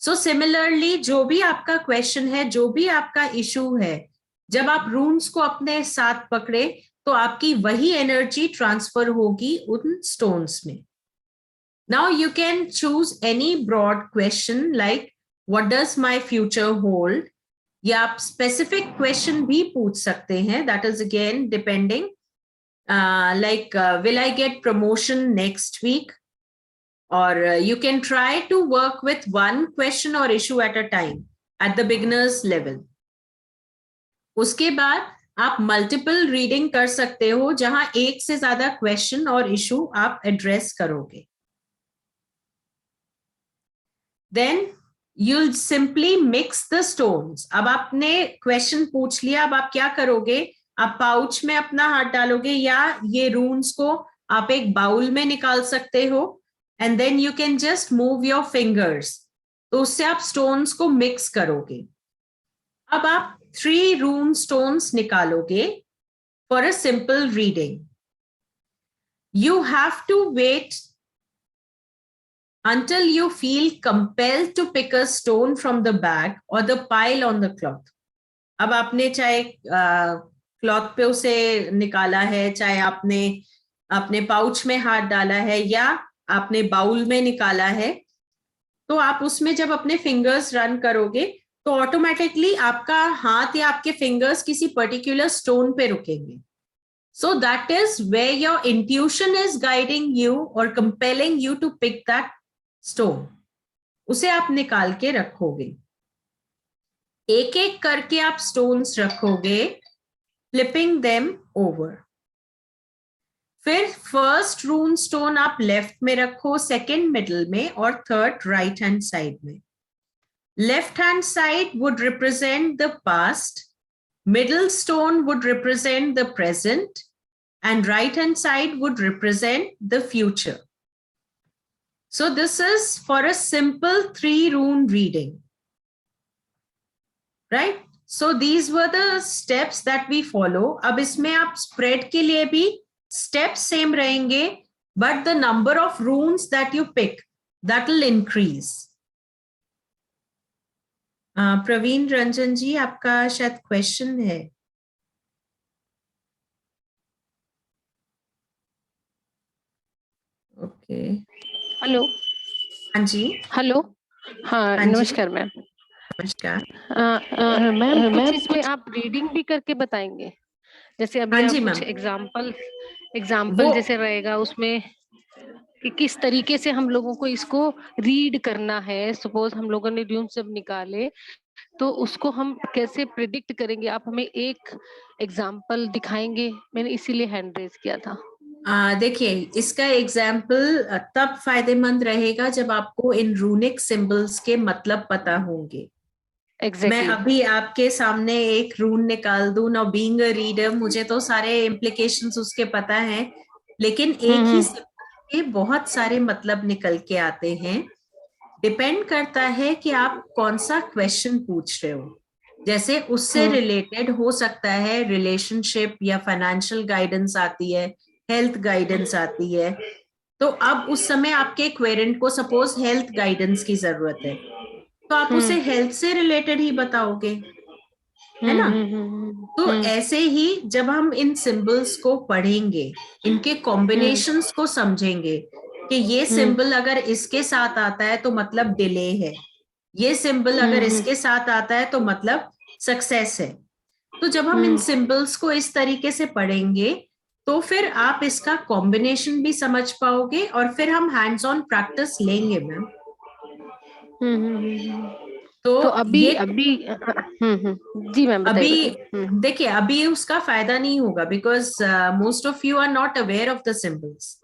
So similarly, जो भी आपका क्वेश्चन है, जो भी आपका इशू है, जब आप रून्स को अपने साथ पकड़े तो आपकी वही एनर्जी ट्रांसफर होगी उन स्टोन्स में। Now you can choose any broad question like what does my future hold? या आप स्पेसिफिक क्वेश्चन भी पूछ सकते हैं, that is again depending, like will I get promotion next week? Or you can try to work with one question or issue at a time at the beginner's level. उसके बाद आप multiple reading कर सकते हो जहां एक से ज्यादा क्वेश्चन और इशू आप एड्रेस करोगे। Then you'll simply mix the stones. अब आपने क्वेश्चन पूछ लिया, अब आप क्या करोगे? आप पाउच में अपना हाथ डालोगे या ये रून्स को आप एक बाउल में निकाल सकते हो, and then you can just move your fingers. तो उससे आप स्टोन्स को मिक्स करोगे। अब आप 3 rune stones निकालोगे for a simple reading. You have to wait until you feel compelled to pick a stone from the bag or the pile on the cloth. अब आपने चाहे क्लॉथ पे उसे निकाला है, चाहे आपने अपने पाउच में हाथ डाला है या आपने बाउल में निकाला है, तो आप उसमें जब अपने फिंगर्स रन करोगे तो ऑटोमेटिकली आपका हाथ या आपके फिंगर्स किसी पर्टिकुलर स्टोन पे रुकेंगे। So that is where your intuition is guiding you or compelling you to pick that stone. उसे आप निकाल के रखोगे। एक एक करके आप स्टोन्स रखोगे, फ्लिपिंग देम ओवर। फिर फर्स्ट रून स्टोन आप लेफ्ट में रखो, सेकंड मिडल में और थर्ड राइट हैंड साइड में। Left hand side would represent the past, middle stone would represent the present, and right hand side would represent the future. So this is for a simple 3 rune reading, right? So these were the steps that we follow. अब इसमें आप spread के लिए भी steps same रहेंगे, but the number of runes that you pick, that will increase. Praveen Ranjan जी, आपका शायद question है। Okay, hello. हाँ जी। हेलो। हाँ, हाँ जी। नमस्कार मैम। नमस्कार मैम, कुछ इसमें आप रीडिंग भी करके बताएंगे? जैसे अभी हाँ आप जी कुछ मैम। एग्जाम्पल वो जैसे रहेगा उसमें। कि किस तरीके से हम लोगों को इसको रीड करना है। सपोज हम लोगों ने ड्यून सब निकाले तो उसको हम कैसे प्रिडिक्ट करेंगे, आप हमें एक एग्जांपल दिखाएंगे? मैंने इसीलिए हैंड रेज किया था। देखिए, इसका एग्जाम्पल तब फायदेमंद रहेगा जब आपको इन रूनिक सिंबल्स के मतलब पता होंगे। मैं अभी आपके सामने एक रून निकाल दूं, नाउ बीइंग अ रीडर मुझे तो सारे इम्प्लीकेशंस उसके पता हैं, लेकिन एक ही सिंबल के बहुत सारे मतलब निकल के आते हैं। डिपेंड करता है कि आप कौन सा क्वेश्चन पूछ रहे हो। जैसे उससे रिलेटेड हो सकता है रिलेशनशिप या फाइनेंशियल गाइडेंस आती है, हेल्थ गाइडेंस आती है। तो अब उस समय आपके क्वेरेंट को सपोज हेल्थ गाइडेंस की जरूरत है, तो आप उसे हेल्थ से रिलेटेड ही बताओगे, है ना? तो ऐसे ही जब हम इन सिंबल्स को पढ़ेंगे, इनके कॉम्बिनेशंस को समझेंगे कि ये सिंबल अगर इसके साथ आता है तो मतलब डिले है, ये सिंबल अगर इसके साथ आता है तो मतलब सक्सेस है। तो जब हम इन सिंबल्स को इस तरीके से पढ़ेंगे तो फिर आप इसका कॉम्बिनेशन भी समझ पाओगे और फिर हम हैंड्स ऑन प्रैक्टिस लेंगे मैम। तो अभी ये जी मैम अभी बताइए। देखिए, अभी उसका फायदा नहीं होगा because most of you are not aware of the symbols.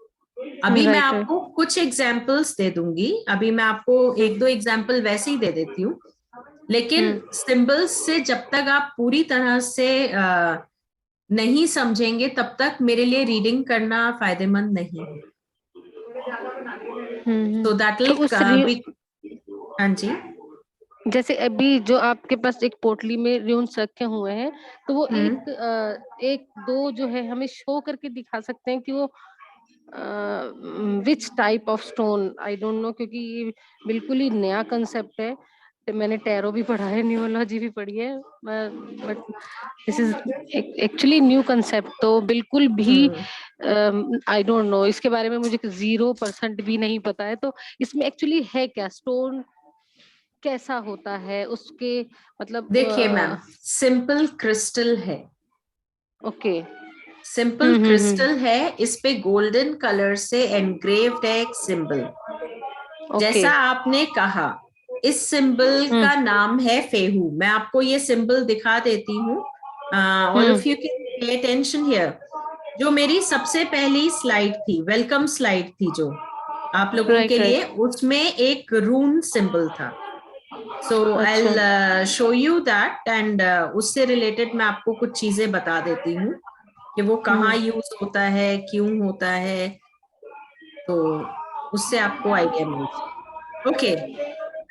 अभी मैं आपको कुछ एग्जाम्पल्स दे दूंगी, अभी मैं आपको एक दो एग्जाम्पल वैसे ही दे देती हूँ, लेकिन सिंबल्स से जब तक आप पूरी तरह से नहीं समझेंगे तब तक मेरे लिए रीडिंग करना फायदेमंद नहीं है। तो दैट विल हाँ जी। जैसे अभी जो आपके पास एक पोटली में र्यून्स रखे हुए हैं, तो वो एक दो जो है हमें शो करके दिखा सकते हैं कि वो which type of stone, I don't know, क्योंकि ये बिल्कुल ही नया कंसेप्ट है। मैंने टैरो भी पढ़ा है, न्यूमरोलॉजी भी पढ़ी है, but this is actually new concept. तो बिल्कुल भी आई डोंट नो, इसके बारे में मुझे 0% भी नहीं पता है। तो इसमें एक्चुअली है क्या, स्टोन कैसा होता है, उसके मतलब? देखिए मैम, सिंपल क्रिस्टल है। ओके, सिंपल क्रिस्टल है, इस पे गोल्डन कलर से एनग्रेव्ड है एक सिंबल। जैसा आपने कहा, इस सिंबल का नाम है फेहू। मैं आपको ये सिंबल दिखा देती हूँ, all of you can pay attention here. जो मेरी सबसे पहली स्लाइड थी, वेलकम स्लाइड थी जो आप लोगों के लिए, उसमें एक रून सिंबल था। So I will show you that and उससे रिलेटेड मैं आपको कुछ चीजें बता देती हूँ कि वो कहाँ यूज होता है, क्यों होता है, तो उससे आपको आइडिया मिल। Okay,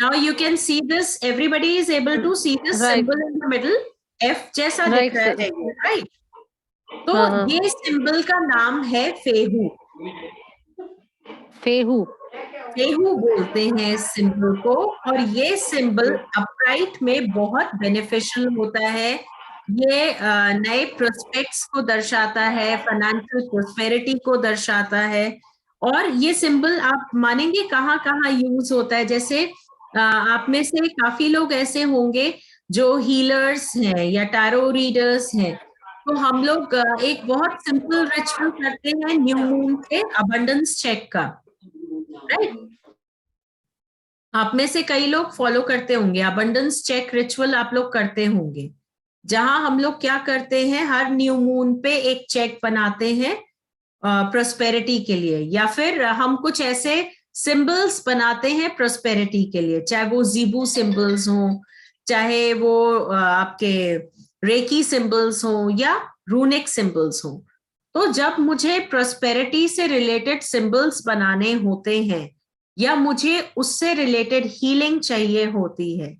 now you can see this, everybody is able to see this symbol in the middle, F जैसा दिख रहा है, राइट? तो ये सिंबल का नाम है फेहू। फेहू, फेहू बोलते हैं इस सिंबल को, और ये सिंबल अपराइट में बहुत बेनिफिशियल होता है। ये नए प्रोस्पेक्ट्स को दर्शाता है, फाइनेंशियल प्रोस्पेरिटी को दर्शाता है। और ये सिंबल आप मानेंगे कहाँ कहाँ यूज होता है। जैसे आप में से काफी लोग ऐसे होंगे जो हीलर्स हैं या टैरो रीडर्स हैं, तो हम लोग एक बहुत सिंपल रिचुअल करते हैं न्यू मून पे अबंडेंस चेक का, राइट? आप में से कई लोग फॉलो करते होंगे, अबंडेंस चेक रिचुअल आप लोग करते होंगे, जहां हम लोग क्या करते हैं, हर न्यू मून पे एक चेक बनाते हैं प्रोस्पेरिटी के लिए, या फिर हम कुछ ऐसे सिंबल्स बनाते हैं प्रोस्पेरिटी के लिए, चाहे वो जीबू सिंबल्स हो, चाहे वो आपके रेकी सिंबल्स हो या रूनिक सिंबल्स हो। तो जब मुझे प्रोस्पेरिटी से रिलेटेड सिंबल्स बनाने होते हैं या मुझे उससे रिलेटेड हीलिंग चाहिए होती है,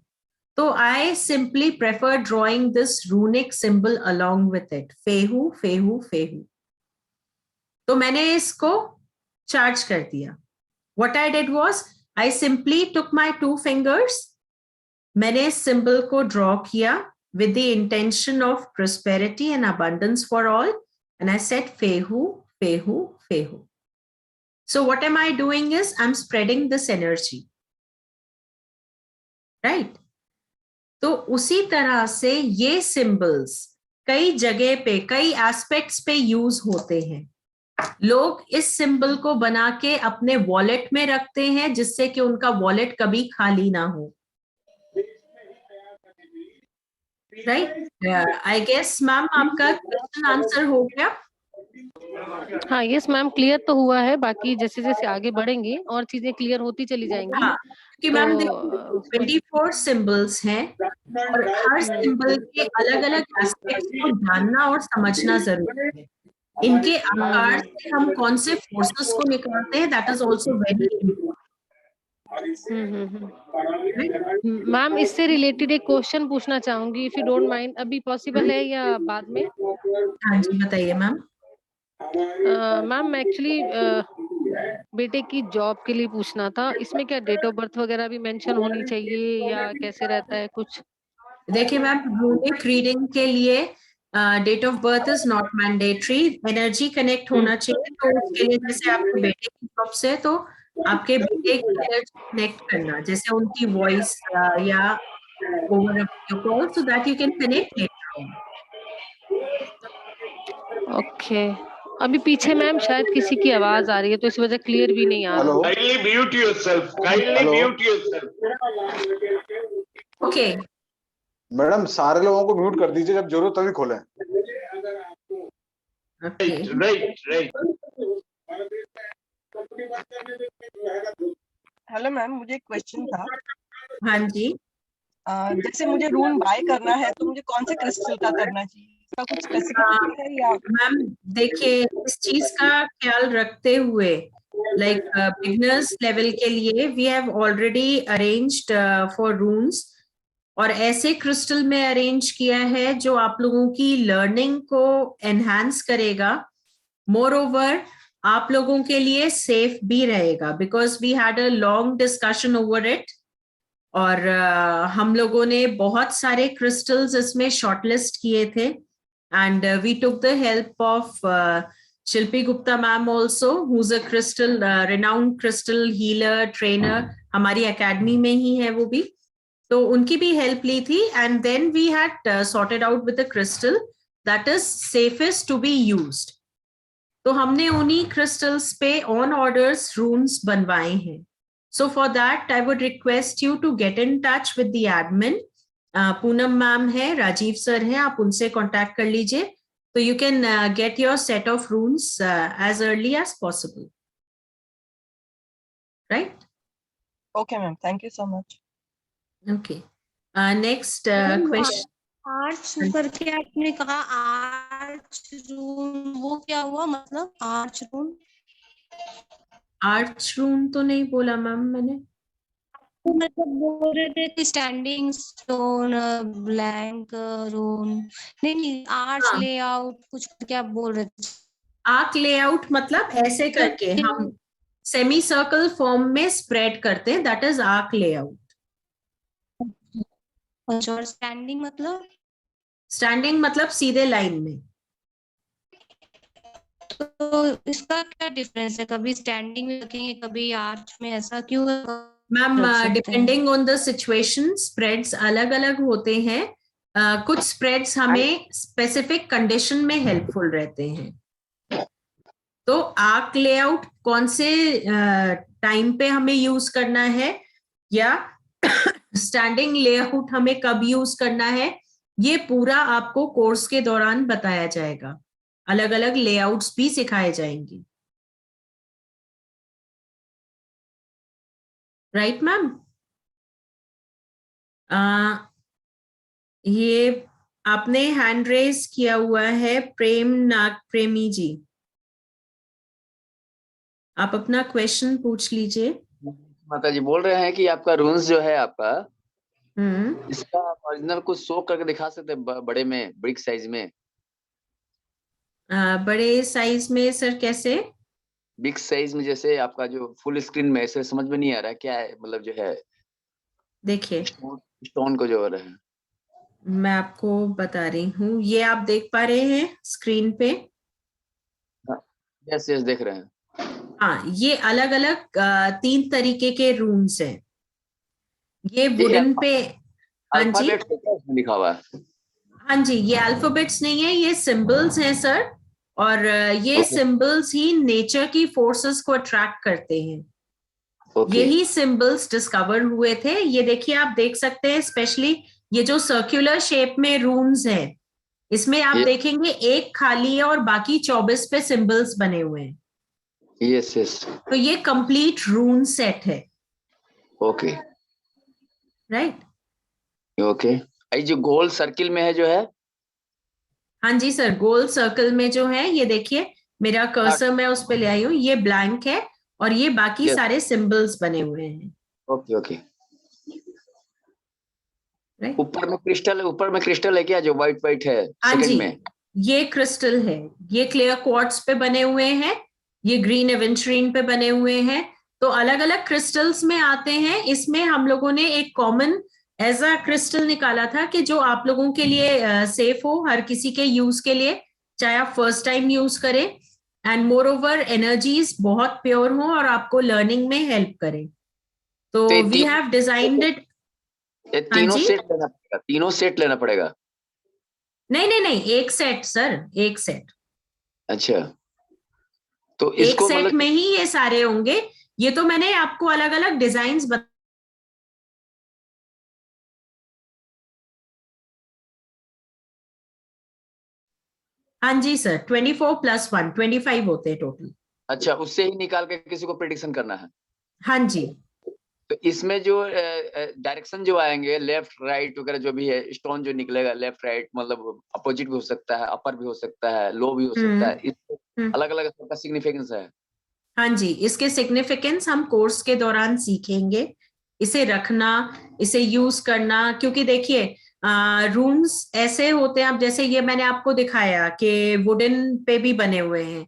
तो I simply prefer drawing this runic symbol along with it, fehu fehu fehu. तो मैंने इसको चार्ज कर दिया। What I did was I simply took my 2 fingers, मैंने इस सिंबल को ड्रॉ किया with the intention of prosperity and abundance for all, and I said fehu fehu fehu. So what am I doing is I'm spreading this energy, right? तो उसी तरह से ये symbols कई जगह पे, कई एस्पेक्ट्स पे यूज होते हैं। लोग इस सिंबल को बना के अपने वॉलेट में रखते हैं जिससे कि उनका वॉलेट कभी खाली ना हो, राइट? आई गेस मैम आपका क्वेश्चन आंसर हो गया। हाँ यस मैम, क्लियर तो हुआ है, बाकी जैसे जैसे आगे बढ़ेंगे और चीजें क्लियर होती चली जाएंगी। हाँ, क्योंकि मैम देखो 24 सिंबल्स हैं और हर सिंबल के अलग अलग एस्पेक्ट्स को जानना और समझना जरूरी है। इनके आकार से हम कौन से फोर्सेस को निकालते हैं, that is also very important. Ma'am इससे रिलेटेड एक क्वेश्चन पूछना चाहूंगी, इफ यू डोंट माइंड, अभी पॉसिबल है या बाद में? हाँ जी बताइए मैम। मैम एक्चुअली बेटे की जॉब के लिए पूछना था, इसमें क्या डेट ऑफ बर्थ वगैरह भी मेंशन होनी चाहिए या कैसे रहता है कुछ? देखिए मैम, यूनिक रीडिंग के लिए date of birth is not mandatory, energy connect होना चाहिए। तो उसके लिए जैसे आपके बेटे की जॉब से, तो आपके बेटे की एनर्जी कनेक्ट करना, जैसे उनकी वॉइस या over video call, so that you can connect later on. Okay, अभी पीछे मैम शायद किसी की आवाज आ रही है तो इस वजह क्लियर भी नहीं आ रहा। Hello Kindly mute yourself. Kindly Hello. mute yourself. Okay madam, सारे लोगों को म्यूट कर दीजिए, जब जरूरत तभी खोलें। Okay Right. हेलो मैम, मुझे एक क्वेश्चन था। हाँ जी। जैसे मुझे रून बाय करना है तो मुझे कौन से क्रिस्टल का करना चाहिए? इसका कुछ स्पेसिफिक है या? मैम देखिए, इस चीज का ख्याल रखते हुए, लाइक बिगनर्स लेवल के लिए we have already arranged for runes, और ऐसे क्रिस्टल में अरेंज किया है जो आप लोगों की लर्निंग को एनहांस करेगा। मोर ओवर आप लोगों के लिए सेफ भी रहेगा, because we had a long discussion over it, और हम लोगों ने बहुत सारे क्रिस्टल्स इसमें शॉर्टलिस्ट किए थे, and we took the help of Shilpi Gupta ma'am also, who is a crystal renowned crystal healer trainer, हमारी एकेडमी में ही है वो भी, तो उनकी भी हेल्प ली थी। And then we had sorted out with a crystal that is safest to be used. तो हमने उन्हीं क्रिस्टल्स पे ऑन ऑर्डर्स रून्स बनवाए हैं। So for that, I would request you to get in touch with the admin. Poonam ma'am है, Rajiv sir हैं, आप उनसे कांटेक्ट कर लीजिए, तो you can get your set of runes as early as possible. Right? Okay ma'am, thank you so much. Okay. Next question. Arch करके आपने कहा, आर्च रून, वो क्या हुआ मतलब आर्च रून? आर्च रून तो नहीं बोला मैम मैंने। मतलब बोल रहे थे कि स्टैंडिंग स्टोन, ब्लैंक रून, नहीं आर्च हाँ। लेआउट कुछ क्या बोल रहे थे? आर्क लेआउट मतलब ऐसे करके हम सेमी सर्कल फॉर्म में स्प्रेड करते हैं, दैट इज आर्क लेआउट। और स्टैंडिंग मतलब? स्टैंडिंग मतलब सीधे लाइन में। तो इसका क्या डिफरेंस है? कभी स्टैंडिंग में रखेंगे, कभी आर्च में, ऐसा क्यों? मैम रख सकते हैं। Depending on the situation spreads अलग अलग होते हैं। कुछ स्प्रेड्स हमें स्पेसिफिक कंडीशन में हेल्पफुल रहते हैं। तो आर्क लेआउट कौन से टाइम पे हमें यूज करना है, या स्टैंडिंग लेआउट हमें कब यूज करना है, ये पूरा आपको कोर्स के दौरान बताया जाएगा। अलग अलग लेआउट्स भी सिखाए जाएंगे। Right ma'am? ये आपने हैंड रेज किया हुआ है, प्रेम नाग प्रेमी जी, आप अपना क्वेश्चन पूछ लीजिए। माता जी बोल रहे हैं कि आपका रून्स जो है आपका, हम्म। इसका ओरिजिनल कुछ शो करके दिखा सकते हैं बड़े में, बिग साइज में? बड़े साइज में सर कैसे? बिग साइज में, जैसे आपका जो फुल स्क्रीन में, ऐसे समझ में नहीं आ रहा है क्या है, मतलब जो है देखिए स्टोन को जो हो रहा है। मैं आपको बता रही हूँ, ये आप देख पा रहे हैं स्क्रीन पे? यस देख रहे हैं। हाँ, ये अलग अलग 3 तरीके के रून्स हैं। ये वुडन पे, हाँ जी, अल्फाबेट इसमें लिखा हुआ है। हाँ जी, ये अल्फाबेट्स नहीं है, ये सिंबल्स हैं सर। और ये Okay. सिंबल्स ही नेचर की फोर्सेस को अट्रैक्ट करते हैं। ओके यही सिंबल्स डिस्कवर हुए थे। ये देखिए, आप देख सकते हैं, स्पेशली ये जो सर्कुलर शेप में रून्स है, इसमें आप Yes. देखेंगे एक खाली है और बाकी 24 पे सिंबल्स बने हुए हैं। यस यस तो ये कंप्लीट रून सेट है, ओके राइट। ओके। ये जो गोल सर्किल में है जो है, हाँ जी सर, गोल सर्कल में जो है, ये देखिए मेरा कर्सर मैं उस पे ले आई हूँ, ये ब्लैंक है और ये बाकी Yes. सारे सिंबल्स बने हुए हैं, ओके ओके। राइट। ऊपर में क्रिस्टल है क्या, जो व्हाइट व्हाइट है हाँ सेकंड जी, में? ये क्रिस्टल है, ये क्लियर क्वार्ट्ज पे बने हुए हैं, ये ग्रीन एवेंट्रीन पे बने हुए हैं। तो अलग अलग क्रिस्टल्स में आते हैं। इसमें हम लोगों ने एक कॉमन एज अ क्रिस्टल निकाला था कि जो आप लोगों के लिए सेफ हो, हर किसी के यूज के लिए, चाहे आप फर्स्ट टाइम यूज करें, एंड मोर ओवर एनर्जीज बहुत प्योर हो और आपको लर्निंग में हेल्प करें। तो तो ये वी हैव डिजाइंड इट। ये हाँ तीनों जी? सेट लेना पड़ेगा, तीनों सेट लेना पड़ेगा? नहीं नहीं नहीं, एक सेट सर, एक सेट। अच्छा, तो एक इसको सेट मतलब में ही ये सारे होंगे। ये तो मैंने आपको अलग अलग डिजाइन्स हाँ जी सर, 24 + 1 25 होते हैं टोटल। अच्छा, उससे ही निकाल के किसी को प्रेडिक्शन करना है? हाँ जी। तो इसमें जो डायरेक्शन जो आएंगे, लेफ्ट राइट वगैरह जो भी है, स्टोन जो निकलेगा लेफ्ट राइट, मतलब अपोजिट भी हो सकता है, अपर भी हो सकता है, लो भी हो सकता है, इसमें अलग अलग सबका सिग्निफिकेंस है? हाँ जी, इसके सिग्निफिकेंस हम कोर्स के दौरान सीखेंगे, इसे रखना, इसे यूज करना। क्योंकि देखिए, रून्स ऐसे होते हैं, अब जैसे ये मैंने आपको दिखाया कि वुडन पे भी बने हुए हैं,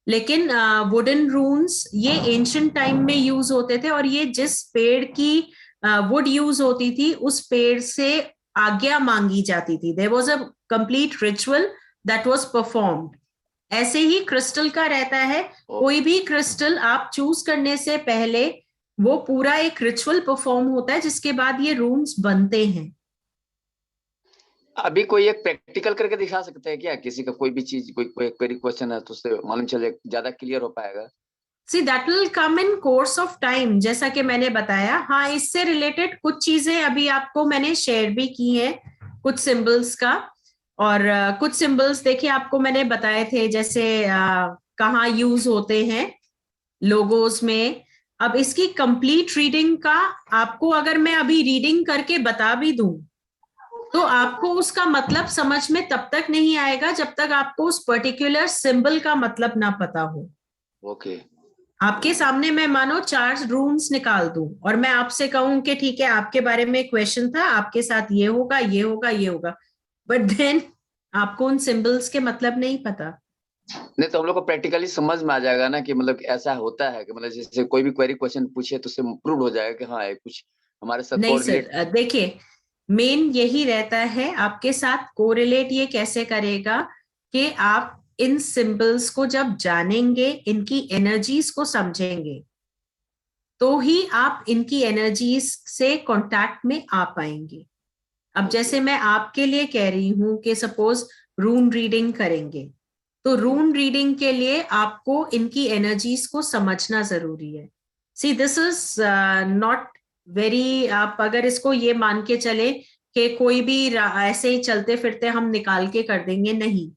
लेकिन वुडन रून्स ये एंशिएंट टाइम में यूज होते थे, और ये जिस पेड़ की वुड यूज होती थी, उस पेड़ से आज्ञा मांगी जाती थी। There was a complete ritual that was performed. ऐसे ही क्रिस्टल का रहता है, कोई भी क्रिस्टल आप चूज करने से पहले वो पूरा एक रिचुअल परफॉर्म होता है, जिसके बाद ये रून्स बनते हैं। अभी कोई एक प्रैक्टिकल करके दिखा सकते हैं क्या, किसी का कोई भी चीज, कोई क्वेश्चन है तो उससे मालूम चले, ज्यादा क्लियर हो पाएगा? See that will come in course of time, जैसा कि मैंने बताया। हाँ, इससे रिलेटेड कुछ चीजें अभी आपको मैंने शेयर भी की हैं, कुछ सिंबल्स का। और कुछ सिंबल्स देखिए आपको मैंने बताए थे, जैसे कहाँ यूज होते हैं, लोगोस में। अब इसकी कंप्लीट रीडिंग का आपको अगर मैं अभी रीडिंग करके बता भी दूं, तो आपको उसका मतलब समझ में तब तक नहीं आएगा जब तक आपको उस पर्टिकुलर सिंबल का मतलब ना पता हो। ओके। आपके सामने मैं मानो 4 रून्स निकाल दूं और मैं आपसे कहूं कि ठीक है, आपके बारे में क्वेश्चन था, आपके साथ ये होगा, ये होगा, ये होगा, बट देन आपको उन सिंबल्स के मतलब नहीं पता। नहीं तो हम लोग को प्रैक्टिकली समझ में आ जाएगा ना, कि मतलब ऐसा होता है, कि मतलब जैसे कोई भी क्वेरी क्वेश्चन पूछे तो उससे प्रूव हो जाएगा कि हाँ ये कुछ हमारे साथ नहीं कोरिलेट। सर, देखिए मेन यही रहता है, आपके साथ कोरिलेट ये कैसे करेगा कि आप इन सिंबल्स को जब जानेंगे, इनकी एनर्जीज को समझेंगे, तो ही आप इनकी एनर्जीज से कांटेक्ट में आ पाएंगे। अब जैसे मैं आपके लिए कह रही हूं कि सपोज रून रीडिंग करेंगे, तो रून रीडिंग के लिए आपको इनकी एनर्जीज को समझना जरूरी है। See this is not very, आप अगर इसको ये मान के चले कि कोई भी ऐसे ही चलते फिरते हम निकाल के कर देंगे, नहीं।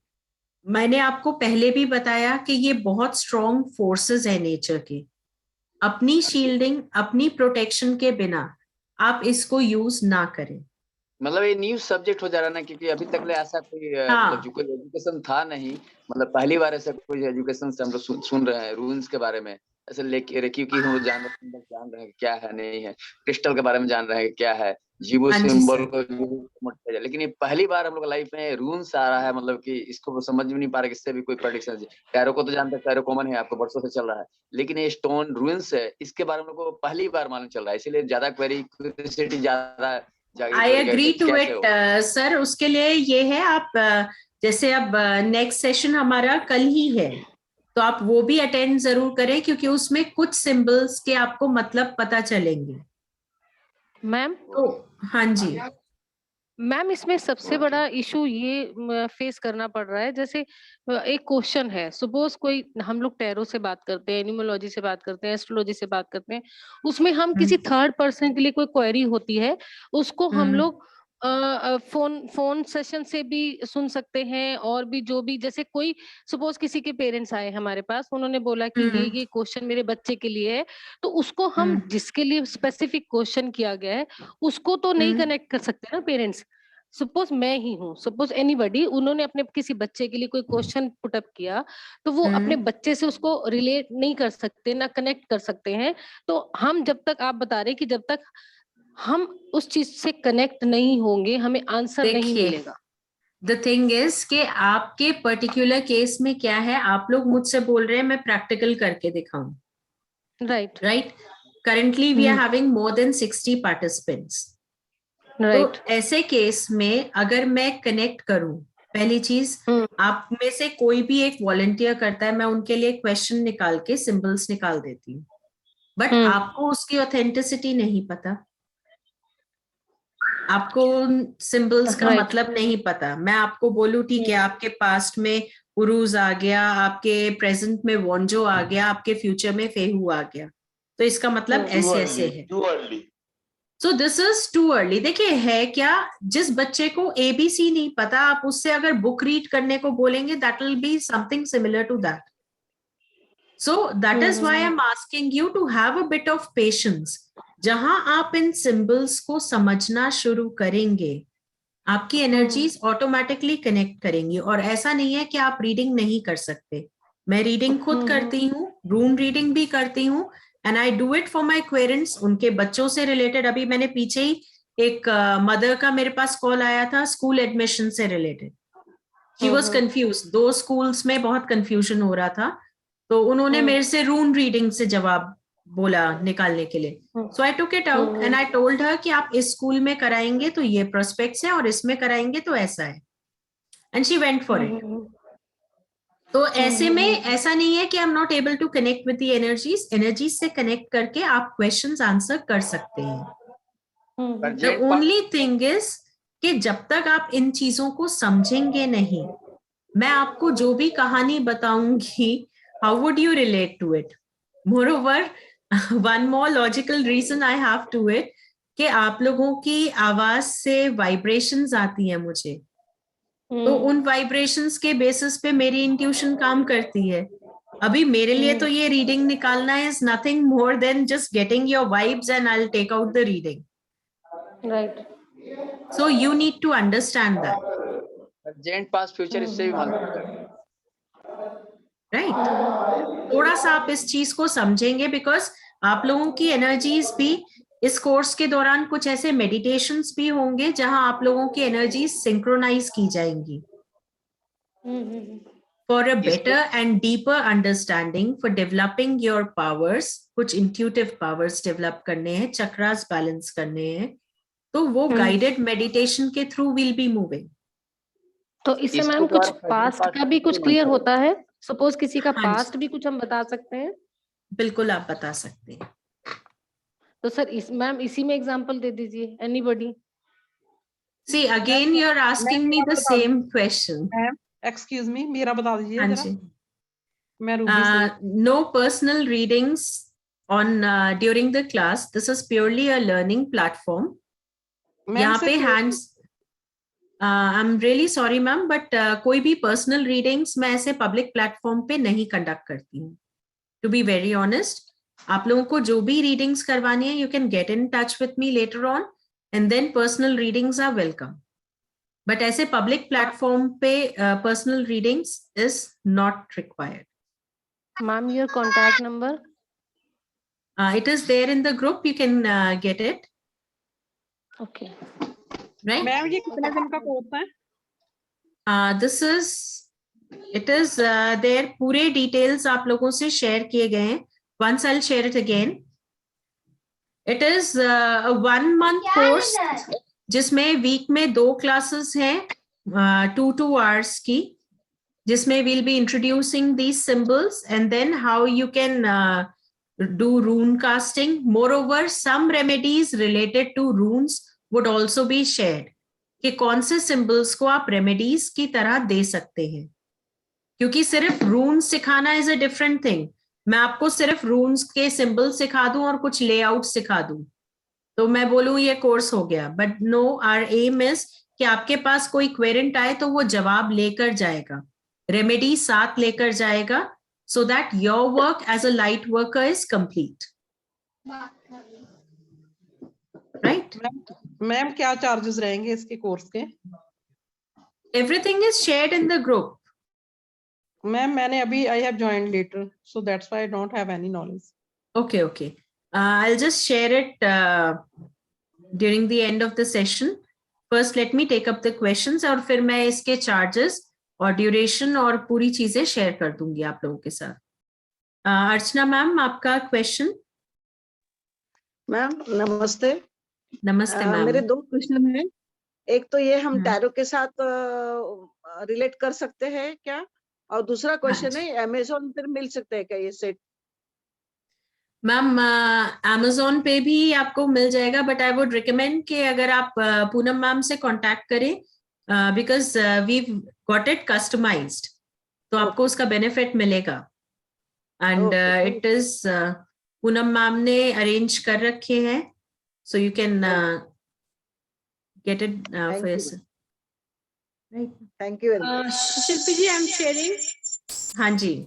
मैंने आपको पहले भी बताया कि ये बहुत स्ट्रॉन्ग फोर्सेस है नेचर के। अपनी शील्डिंग, अपनी प्रोटेक्शन के बिना आप इसको यूज ना करें। मतलब ये न्यू सब्जेक्ट हो जा रहा है ना, क्योंकि अभी तक ले ऐसा कोई मतलब जो कोई एजुकेशन था नहीं, मतलब पहली बार ऐसा कोई एजुकेशन से हम लोग सुन रहे हैं रूल्स के बारे में। ऐसे लेके क्योंकि हम लोग जान रहे हैं क्या है नहीं है, क्रिस्टल के बारे में जान रहे हैं क्या है, जीवो हाँ जी सिंबल सर। लेकिन ये पहली बार हम लोग लाइफ में रूल्स आ रहा है, मतलब कि इसको समझ में नहीं पा रहा कि इससे भी कोई प्रेडिक्शन। टैरो को तो जानते हैं, टैरो कॉमन है, आपको वर्षों से चल रहा है, लेकिन ये स्टोन रूल्स है, इसके बारे में हम लोग को पहली बार मालूम चल रहा है, इसीलिए ज्यादा क्वेरी क्यूरियोसिटी ज्यादा I agree to it sir. उसके लिए ये है, आप जैसे अब नेक्स्ट सेशन हमारा कल ही है, तो आप वो भी अटेंड जरूर करें, क्योंकि उसमें कुछ सिंबल्स के आपको मतलब पता चलेंगे। मैम तो हाँ जी मैम इसमें सबसे बड़ा इशू ये फेस करना पड़ रहा है, जैसे एक क्वेश्चन है, सपोज कोई हम लोग टैरो से बात करते हैं, एनिमोलॉजी से बात करते हैं, एस्ट्रोलॉजी से बात करते हैं, उसमें हम किसी थर्ड पर्सन के लिए कोई क्वेरी होती है, उसको हम लोग फोन सेशन से भी सुन सकते हैं, और भी जो भी, जैसे कोई सपोज किसी के पेरेंट्स आए हमारे पास, उन्होंने बोला कि ये क्वेश्चन मेरे बच्चे के लिए है, तो उसको हम जिसके लिए स्पेसिफिक क्वेश्चन किया गया है उसको तो नहीं कनेक्ट कर सकते ना पेरेंट्स। सपोज मैं ही हूँ, सपोज एनीबडी, उन्होंने अपने किसी बच्चे के लिए कोई क्वेश्चन पुटअप किया, तो वो अपने बच्चे से उसको रिलेट नहीं कर सकते, ना कनेक्ट कर सकते हैं। तो हम जब तक, आप बता रहे कि जब तक हम उस चीज से कनेक्ट नहीं होंगे हमें आंसर नहीं मिलेगा। द थिंग इज कि आपके पर्टिकुलर केस में क्या है, आप लोग मुझसे बोल रहे हैं मैं प्रैक्टिकल करके दिखाऊं, right right. Currently we are having more than 60 participants, right. तो ऐसे केस में अगर मैं कनेक्ट करूं, पहली चीज, आप में से कोई भी एक वॉलंटियर करता है, मैं उनके लिए क्वेश्चन निकाल के सिंबल्स निकाल देती हूँ, बट आपको उसकी ऑथेंटिसिटी नहीं पता, आपको सिंबल्स का मतलब नहीं पता। मैं आपको बोलूं ठीक है, आपके पास्ट में उरूज आ गया, आपके प्रेजेंट में वॉन्जो आ गया, आपके फ्यूचर में फेहू आ गया, तो इसका मतलब ऐसे ऐसे है। So this is too early. देखिए है क्या, जिस बच्चे को ABC नहीं पता, आप उससे अगर बुक रीड करने को बोलेंगे, that will be something similar to that. So that is why I am asking you to have a bit of patience. जहां आप इन सिंबल्स को समझना शुरू करेंगे, आपकी एनर्जीज ऑटोमेटिकली कनेक्ट करेंगी। और ऐसा नहीं है कि आप रीडिंग नहीं कर सकते, मैं रीडिंग खुद करती हूँ, रूम रीडिंग भी करती हूँ, and I do it for my querents, उनके बच्चों से रिलेटेड। अभी मैंने पीछे ही एक मदर का मेरे पास कॉल आया था, स्कूल एडमिशन से related. She was confuse, 2 schools में बहुत कंफ्यूजन हो रहा था, तो उन्होंने मेरे से रून रीडिंग से जवाब बोला निकालने के लिए। So I took it out and I told her कि आप इस स्कूल में कराएंगे तो ये प्रोस्पेक्ट्स है, और इसमें कराएंगे तो ऐसा है, and she went for it. तो ऐसे में ऐसा नहीं है कि I am not able to connect with the energies, energies से कनेक्ट करके आप क्वेश्चंस आंसर कर सकते हैं। द ओनली थिंग इज कि जब तक आप इन चीजों को समझेंगे नहीं, मैं आपको जो भी कहानी बताऊंगी, how would you relate to it? Moreover, one more logical reason I have to it, कि आप लोगों की आवाज से वाइब्रेशंस आती हैं मुझे, तो उन वाइब्रेशंस के बेसिस पे मेरी इंट्यूशन काम करती है। अभी मेरे लिए तो ये रीडिंग निकालना is nothing more than just getting your vibes and I will take out the reading, right. So you need to understand that. जेंट पास्ट फ्यूचर इससे भी मालूम है, राइट। थोड़ा सा आप इस चीज को समझेंगे, बिकॉज आप लोगों की एनर्जीज भी इस कोर्स के दौरान कुछ ऐसे मेडिटेशंस भी होंगे जहां आप लोगों की एनर्जीज सिंक्रोनाइज की जाएंगी for a better and deeper understanding, for developing your powers. कुछ इंट्यूटिव पावर्स डेवलप करने हैं, चक्रास बैलेंस करने हैं, तो वो गाइडेड मेडिटेशन के थ्रू विल बी मूविंग। तो इससे मैम कुछ पास्ट का भी कुछ क्लियर होता है? सपोज किसी का पास्ट भी कुछ हम बता सकते हैं? बिल्कुल आप बता सकते हैं। तो सर मैम इसी में एग्जांपल दे दीजिए, anybody. See, again you're asking me the same question. Excuse me, मेरा बता दीजिए हाँ जरा। जी। मैं रूबी से। No personal readings on during the class. This is purely a learning platform. यहाँ पे hands. I'm really sorry ma'am, but कोई भी personal readings मैं ऐसे public platform पे नहीं conduct करती हूँ। To be very honest, आप लोगों को जो भी readings करवानी है, you can get in touch with me later on, and then personal readings are welcome. But ऐसे public platform पे personal readings is not required. Ma'am, your contact number? It is there in the group. You can get it. Okay. Right? Ma'am ये कितने दिन का course है? This is, it is there. पूरे details आप लोगों से share किए गए हैं. Once I'll share it again. It is a 1 month course जिसमें वीक में 2 क्लासेस हैं 2 hours की, जिसमें we'll be introducing these symbols and then how you can do rune casting. Moreover, some remedies related to runes would also be shared. कि कौन से symbols को आप रेमेडीज की तरह दे सकते हैं, क्योंकि सिर्फ रून्स सिखाना इज अ डिफरेंट थिंग। मैं आपको सिर्फ रून्स के सिंबल सिखा दूं और कुछ लेआउट सिखा दूं तो मैं बोलूं ये कोर्स हो गया, but no, our aim is कि आपके पास कोई क्वेरेंट आए तो वो जवाब लेकर जाएगा, रेमेडी साथ लेकर जाएगा, so that your work as a light worker is complete. Right? Ma'am क्या चार्जेस रहेंगे इसके कोर्स के? Everything is shared in the group. Ma'am मैंने अभी I have joined later, so that's why I don't have any knowledge. Okay, okay. I'll just share it during the end of the session. First, let me take up the questions और फिर मैं इसके charges और duration और पूरी चीजें share कर दूंगी आप लोगों के साथ। अर्चना मैम, आपका क्वेश्चन। मैम नमस्ते। नमस्ते मैम। मेरे 2 प्रश्न हैं। एक तो ये हम टैरो के साथ रिलेट कर सकते हैं क्या, और दूसरा क्वेश्चन है अमेज़न पर मिल सकते हैं क्या ये सेट? मैम अमेज़न पे भी आपको मिल जाएगा, बट आई वुड रिकमेंड कि अगर आप पूनम मैम से कांटेक्ट करें, because we got it customised, तो आपको उसका बेनिफिट मिलेगा। And it is Poonam ma'am ने अरेंज कर रखे हैं, so you can get it for yourself. Right, thank you very much. Shilpi ji, I am sharing. हाँ जी,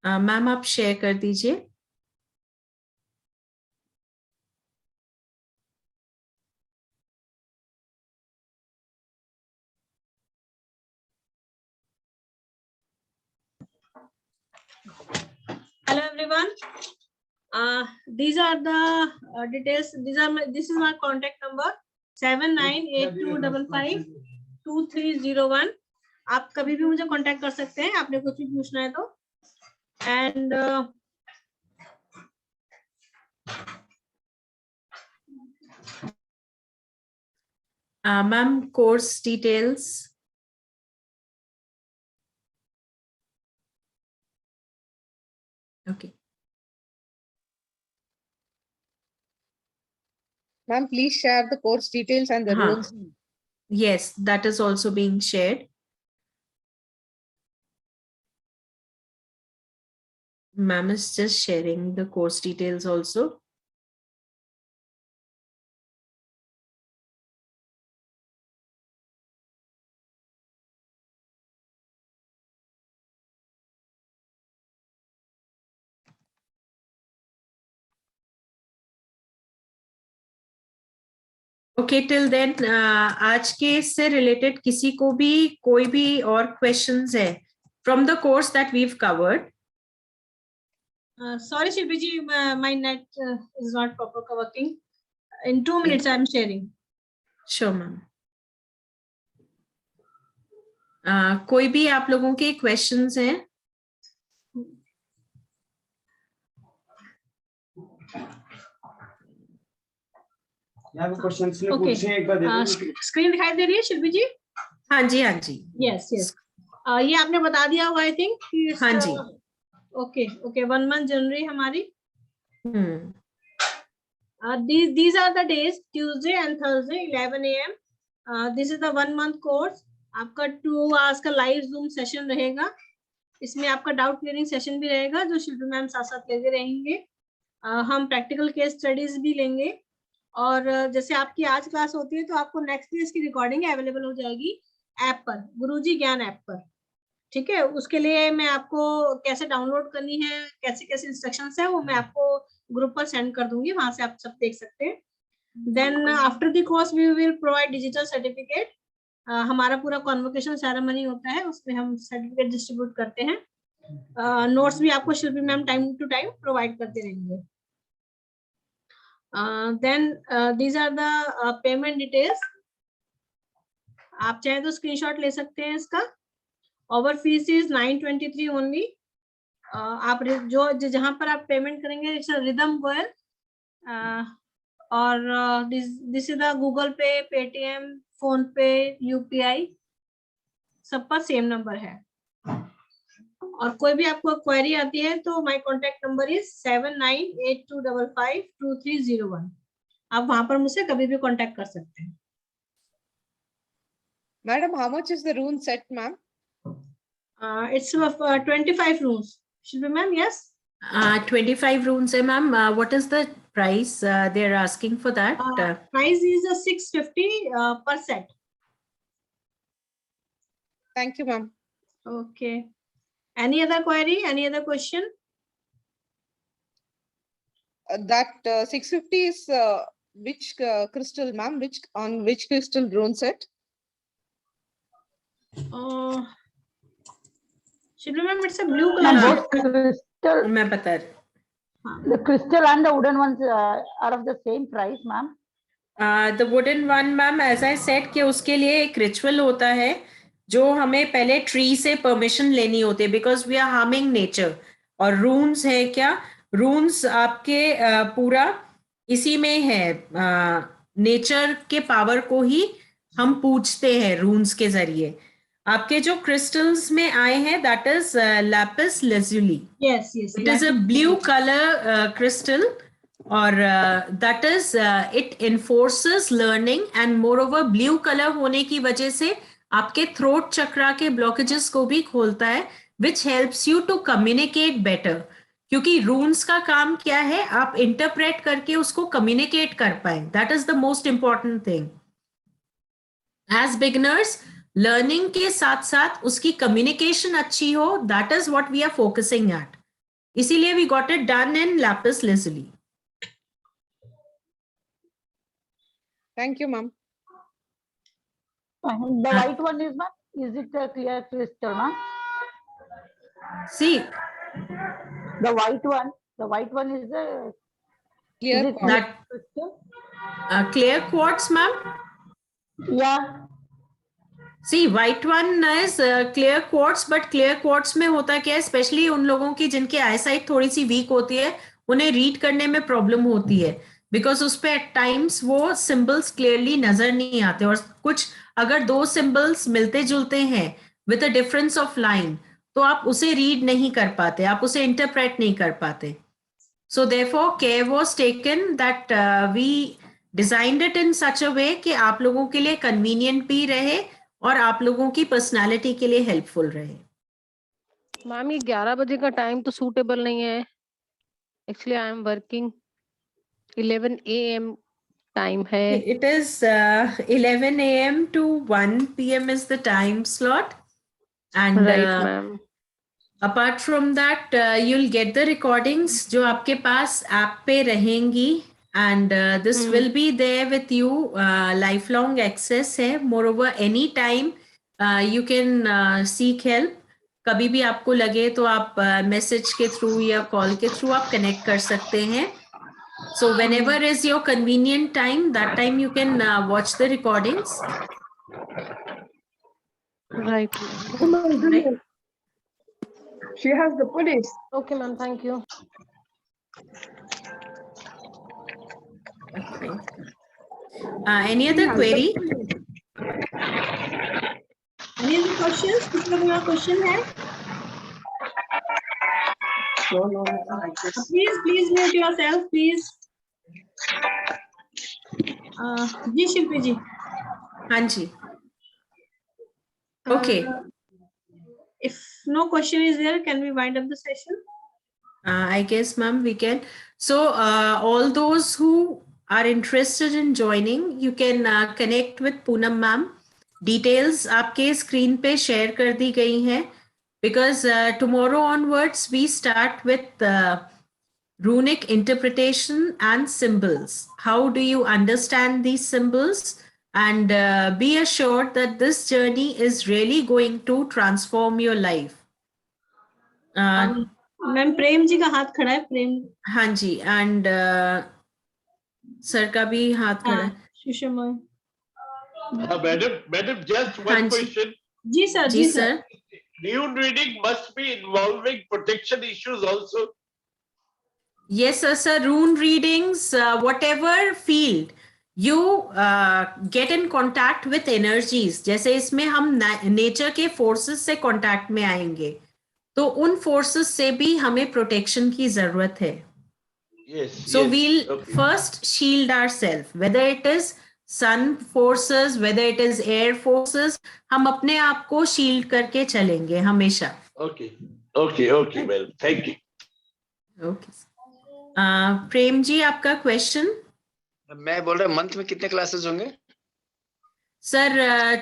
मैम आप शेयर कर दीजिए। Hello everyone. These are the details. This is my contact number 7982552301. आप कभी भी मुझे कांटेक्ट कर सकते हैं, आपने कुछ भी पूछना है तो। And ma'am course details. Okay. Ma'am, please share the course details and the rules. Yes, that is also being shared. Ma'am is just sharing the course details also. Okay, till then आज के इससे related किसी को भी कोई भी और questions है from the course that we have covered? sorry Shilpi ji, my net is not proper working. In 2 minutes I am sharing. Sure ma'am. कोई भी आप लोगों के क्वेश्चंस हैं? स्क्रीन दिखाई दे रही है शिल्पी जी? हाँ जी, हाँ जी। यस यस, ये आपने बता दिया होगा आई थिंक। हाँ जी। ओके ओके, 1 month जनवरी हमारी। These are the days, Tuesday and Thursday 11 AM. This is the 1 month course. आपका 2 hours का लाइव जूम सेशन रहेगा। इसमें आपका डाउट क्लियरिंग सेशन भी रहेगा जो शिल्पी मैम साथ साथ लेते रहेंगे। हम प्रैक्टिकल केस स्टडीज भी लेंगे, और जैसे आपकी आज क्लास होती है तो आपको नेक्स्ट डे इसकी रिकॉर्डिंग अवेलेबल हो जाएगी ऐप पर, गुरुजी ज्ञान ऐप पर। ठीक है, उसके लिए मैं आपको कैसे डाउनलोड करनी है, कैसे कैसे इंस्ट्रक्शंस है, वो मैं आपको ग्रुप पर सेंड कर दूंगी, वहां से आप सब देख सकते हैं। Then after the course we will provide digital certificate. हमारा पूरा कॉन्वोकेशन सेरेमनी होता है, उसमें हम सर्टिफिकेट डिस्ट्रीब्यूट करते हैं। नोट्स भी आपको Shilpi ma'am time to time provide करते रहेंगे। Then these are the payment details. आप चाहे तो स्क्रीनशॉट ले सकते हैं इसका। Our fees is 923 only. आप जो जहां पर आप पेमेंट करेंगे इट्स रिदम गोयल, और दिस इज द गूगल पे, पेटीएम, फोन पे, यूपीआई, सब पर सेम नंबर है। और कोई भी आपको क्वेरी आती है तो माय कांटेक्ट नंबर इज 7982552301। आप वहां पर मुझसे कभी भी कांटेक्ट कर सकते हैं। Madam, how much is the rune set, ma'am? It's 25 runes. Shilpa ma'am, yes? 25 runes hai ma'am. What is the price they're asking for that? Price is 650 per set. Thank you, ma'am. Okay. Any other query? Any other question? That 650 is which crystal, ma'am? On which crystal rune set? Shilpa ma'am, it's a blue Ma'am, color. both crystal, मैं बता रही the crystal and the wooden ones are of the same price, ma'am. The wooden one, ma'am, as I said कि उसके लिए एक ritual होता है जो हमें पहले ट्री से परमिशन लेनी होती है, because we are harming nature. और रून्स है क्या? रून्स आपके पूरा इसी में है, नेचर के पावर को ही हम पूछते हैं रून्स के जरिए. आपके जो क्रिस्टल्स में आए हैं that is Lapis lazuli. Yes, yes. It is a blue color crystal, or that is it enforces learning, and moreover blue color होने की वजह से आपके थ्रोट चक्रा के ब्लॉकेजेस को भी खोलता है, which helps you to communicate better. क्योंकि रून्स का काम क्या है? आप इंटरप्रेट करके उसको कम्युनिकेट कर पाए. That is the most important thing. As beginners learning के साथ साथ उसकी कम्युनिकेशन अच्छी हो, that is what we are focusing at. इसीलिए we got it done in lapis lazuli. Thank you, ma'am. The white one is, ma'am, is it a clear crystal, ma'am? See, The white one is a Clear is it quartz. that crystal? clear quartz, ma'am. Yeah. See, white one is clear quartz, but clear quartz में होता क्या है, specially उन लोगों की जिनकी eyesight थोड़ी सी week होती है, उन्हें रीड करने में प्रॉब्लम होती है, बिकॉज उस पे एट टाइम्स वो सिंबल्स क्लियरली नजर नहीं आते. और कुछ अगर दो सिंबल्स मिलते जुलते हैं with a difference of line, तो आप उसे रीड नहीं कर पाते, आप उसे इंटरप्रेट नहीं कर पाते. So therefore care was taken that we designed it in such a way कि आप लोगों के लिए कन्वीनियंट भी रहे और आप लोगों की पर्सनालिटी के लिए हेल्पफुल रहे. मैम ये 11 बजे का टाइम तो सूटेबल नहीं है. Actually I am working. 11 AM time है. It is 11 AM to 1 PM is the time slot. And right ma'am. apart from that, you'll get the recordings जो आपके पास ऐप पे रहेंगी, and this will be there with you. Lifelong access है. Moreover, any time you can seek help. कभी भी आपको लगे तो आप मैसेज के थ्रू या कॉल के थ्रू आप कनेक्ट कर सकते हैं. So whenever is your convenient time, that time you can watch the recordings. Right. She has the police. Okay ma'am, thank you. Okay. Any other query? Any other questions? किसी का कोई question है? Please mute yourself, please. जी शिल्पी जी. हाँ जी. Okay. If no question is there, can we wind up the session? I guess, ma'am, we can. So all those who are interested in joining, you can connect with Poonam ma'am. Details आपके screen पे share कर दी गई हैं. Because tomorrow onwards we start with runic interpretation and symbols. How do you understand these symbols? And be assured that this journey is really going to transform your life. Ma'am Prem ji का हाथ खड़ा है. प्रेम. हाँ जी. And sir का भी हाथ खड़ा है. Sushma. Madam, just one question. Ji sir. Ji sir. Rune reading must be involving protection issues also. Yes, sir. Rune readings, whatever field, you get in contact with energies. जैसे इसमें हम nature के forces से contact में आएंगे. तो उन forces से भी हमें प्रोटेक्शन की जरूरत है. Yes. So yes. we'll Okay. first shield ourselves, whether it is sun forces, whether it is air forces, हम अपने आप को shield करके चलेंगे हमेशा. Okay. Okay. Okay. Well, thank you. Okay. Prem ji, आपका क्वेश्चन. मैं बोल रहा हूँ मंथ में कितने क्लासेस होंगे? Sir,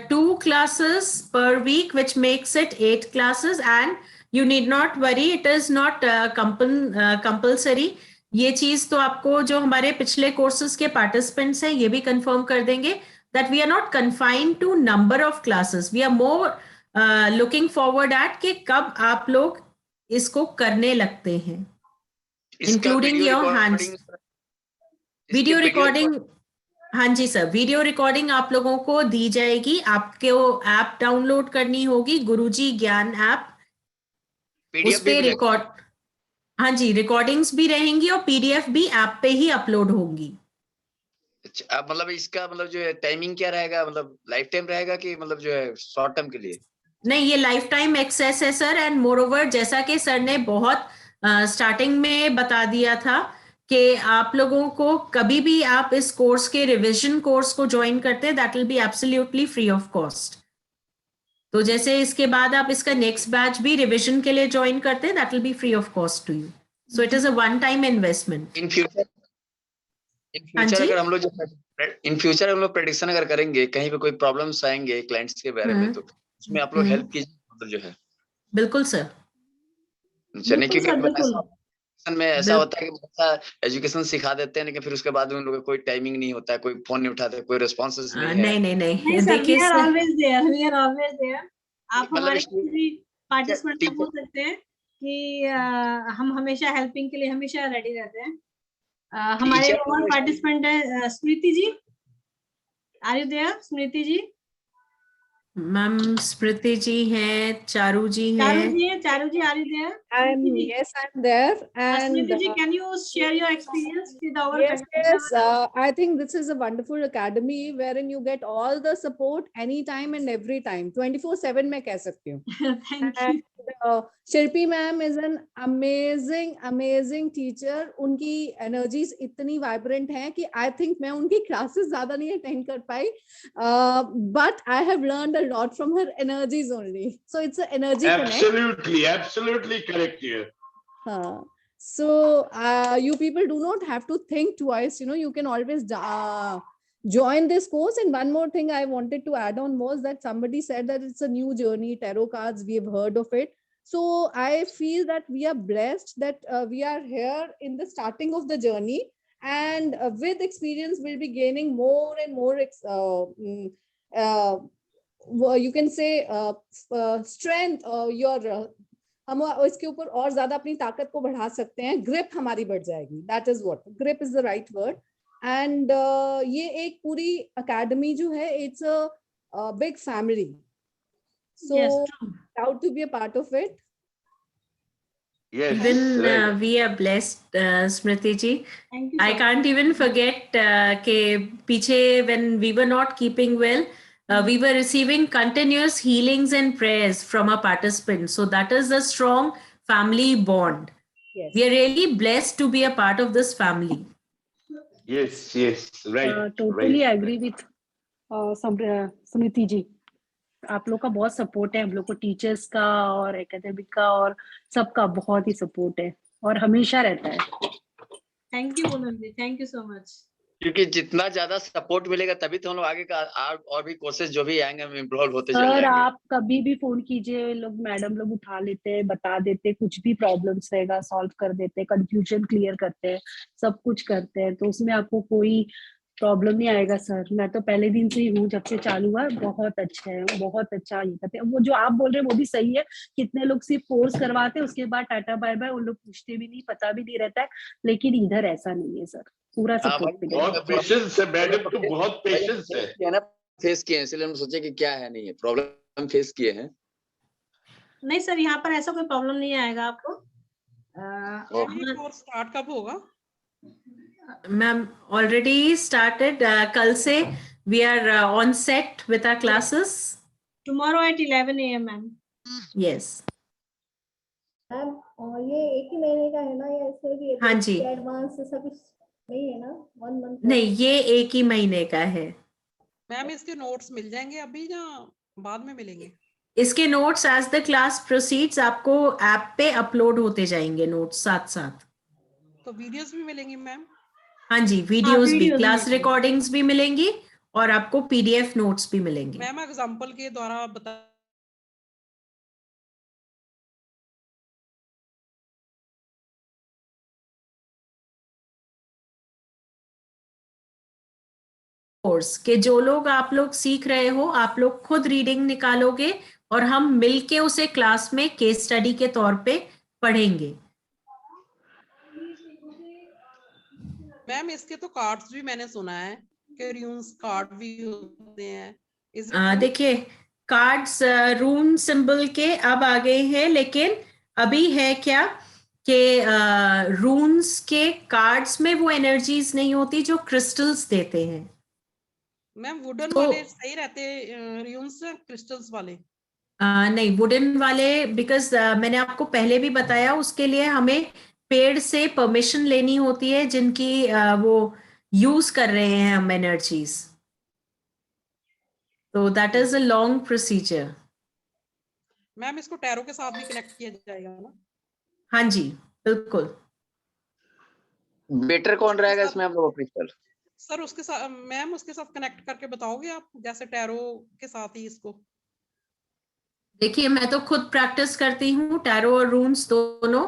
2 classes per week, which makes it 8 classes, and you need not worry, it is not compulsory. ये चीज तो आपको जो हमारे पिछले कोर्सेज के पार्टिसिपेंट्स हैं ये भी कंफर्म कर देंगे that we are not confined to number of classes. We are more looking forward at कि कब आप लोग इसको करने लगते हैं, including your hands. Video recording, हाँ जी सर, वीडियो रिकॉर्डिंग आप लोगों को दी जाएगी. आपको ऐप डाउनलोड करनी होगी, गुरुजी ज्ञान ऐप. उस पे रिकॉर्ड, हाँ जी, रिकॉर्डिंग्स भी रहेंगी और पीडीएफ भी ऐप पे ही अपलोड होंगी. अच्छा, मतलब इसका मतलब जो है टाइमिंग क्या रहेगा? मतलब लाइफ टाइम रहेगा कि मतलब जो है शॉर्ट टर्म के लिए? नहीं, ये लाइफ टाइम एक्सेस है सर. एंड मोर ओवर, जैसा कि सर ने बहुत स्टार्टिंग में बता दिया था कि आप लोगों को कभी भी आप इस कोर्स के रिवीजन कोर्स को ज्वाइन करते हैं, that will be absolutely free of cost. तो जैसे इसके बाद आप इसका नेक्स्ट बैच भी रिवीजन के लिए ज्वाइन करते हैं, that will be free of cost to you. So it is a one time investment. In future अगर हम लोग प्रेडिक्शन अगर करेंगे, कहीं पे कोई प्रॉब्लम्स आएंगे क्लाइंट्स के बारे में, तो उसमें आप लोग हेल्प कीजिए मतलब जो है. बिल्कुल सर. चलिए, क्योंकि में ऐसा होता है कि अच्छा एजुकेशन सिखा देते हैं लेकिन फिर उसके बाद उन लोगों का कोई टाइमिंग नहीं होता है, कोई फोन नहीं उठाते, कोई रिस्पॉन्सेस नहीं है. नहीं देखिए sir, we are always there. आप हमारे पार्टिसिपेंट को बोल सकते हैं कि हम हमेशा हेल्पिंग के लिए हमेशा रेडी रहते हैं. हमारे और पार्टिसिपेंट है Smriti ji. Are you there Smriti ji? Ma'am Smriti ji हैं, चारू जी हैं. Charu ji, are you there? Yes, I'm there. And Smriti ji, can you share your experience with our? Yes. I think this is a wonderful academy wherein you get all the support anytime and every time. 24/7 मैं कह सकती हूँ. Thank you. Shilpi ma'am is an amazing teacher. उनकी energies इतनी vibrant हैं कि I think मैं उनकी classes ज़्यादा नहीं attend कर पाई. But I have learned a lot from her energies only. So it's an energy connect. Absolutely correct here. So you people do not have to think twice, you can always join this course. And one more thing I wanted to add on was that somebody said that it's a new journey, tarot cards, we have heard of it. So I feel that we are blessed that we are here in the starting of the journey, and with experience we'll be gaining more and more you can say strength. हम इसके ऊपर और ज्यादा अपनी ताकत को बढ़ा सकते हैं. ग्रिप हमारी बढ़ जाएगी. That is what grip is the right word. And ये एक पूरी एकेडमी जो है, it's a big family. So proud to be a part of it. Yes, even we are blessed, Smriti ji. I can't even forget ke piche when we were not keeping well, we were receiving continuous healings and prayers from our participants. So that is a strong family bond. Yes. We are really blessed to be a part of this family. Yes, right. Totally agree with Smriti ji. आप लोग का बहुत support है, हम लोग को teachers का और एकेडमिक का और सबका बहुत ही सपोर्ट है और हमेशा रहता है. Thank you Poonam ji, thank you so much. क्योंकि जितना ज्यादा सपोर्ट मिलेगा तभी तो हम लोग आगे का और भी कोर्सेज जो भी आएंगे हम इम्प्रूव होते चले जाएंगे. आप कभी भी फोन कीजिए, लोग मैडम लोग उठा लेते हैं, बता देते, कुछ भी प्रॉब्लम्स रहेगा सॉल्व कर देते, कंफ्यूजन क्लियर करते हैं, सब कुछ करते हैं. तो उसमें आपको कोई प्रॉब्लम नहीं आएगा सर. मैं तो पहले दिन से ही हूँ, जब से चालू हुआ. बहुत अच्छा है, बहुत अच्छा ये करते हैं. वो जो आप बोल रहे हैं वो भी सही है. कितने लोग सिर्फ कोर्स करवाते हैं, उसके बाद टाटा बाय बाय, उन लोग पूछते भी नहीं, पता भी नहीं रहता है. लेकिन इधर ऐसा नहीं है सर, पूरा सपोर्ट मिलेगा. बहुत पेशेंस है मैडम, तो बहुत पेशेंस है ना. फेस किए हैं इसलिए हम सोचे कि क्या है, नहीं है प्रॉब्लम फेस किए हैं. नहीं सर, यहाँ पर ऐसा कोई प्रॉब्लम नहीं आएगा आपको. कोर्स स्टार्ट कब होगा? Ma'am, already started. कल से we are on set with our classes. Tomorrow at 11 a.m. ma'am. Yes. Ma'am ये एक ही महीने का है ना, या इसमें भी हाँ जी। एडवांस ऐसा कुछ नहीं है ना? 1 मंथ? नहीं, ये एक ही महीने का है। मैम इसके नोट्स मिल जाएंगे अभी या बाद में मिलेंगे? इसके notes as the class proceeds आपको ऐप पे अपलोड होते जाएंगे नोट्स साथ साथ। तो वीडियोस भी मिलेंगी मैम? हाँ जी, वीडियोस भी, वीडियोस क्लास मिलेंगी। रिकॉर्डिंग्स भी मिलेंगी और आपको पीडीएफ नोट्स भी मिलेंगे। मैम एग्जांपल के द्वारा बता। कोर्स के जो लोग आप लोग सीख रहे हो, आप लोग खुद रीडिंग निकालोगे और हम मिलके उसे क्लास में केस स्टडी के तौर पे पढ़ेंगे। मैम इसके तो कार्ड्स भी मैंने सुना है कि रून्स कार्ड भी होते हैं। देखिए, कार्ड्स रून सिंबल के अब आ गए हैं, लेकिन अभी है क्या कि रून्स के कार्ड्स में वो एनर्जीज नहीं होती जो क्रिस्टल्स देते हैं। मैम वुडन तो वाले सही रहते रून्स क्रिस्टल्स वाले? नहीं, वुडन वाले बिकॉज मैंने आपको पहले भी बताया, उसके लिए हमें पेड़ से परमिशन लेनी होती है जिनकी वो यूज कर रहे हैं हम एनर्जीज, तो that is a long procedure. Ma'am इसको टैरो के साथ भी कनेक्ट किया जाएगा ना? हाँ जी, बिल्कुल। बेटर कौन रहेगा इसमें हम लोग क्रिस्टल? सर उसके साथ मैम, उसके साथ कनेक्ट करके बताओगे आप, जैसे टैरो के साथ ही इसको? देखिए, मैं तो खुद प्रैक्टिस करती हूँ टैरो और रून्स दोनों।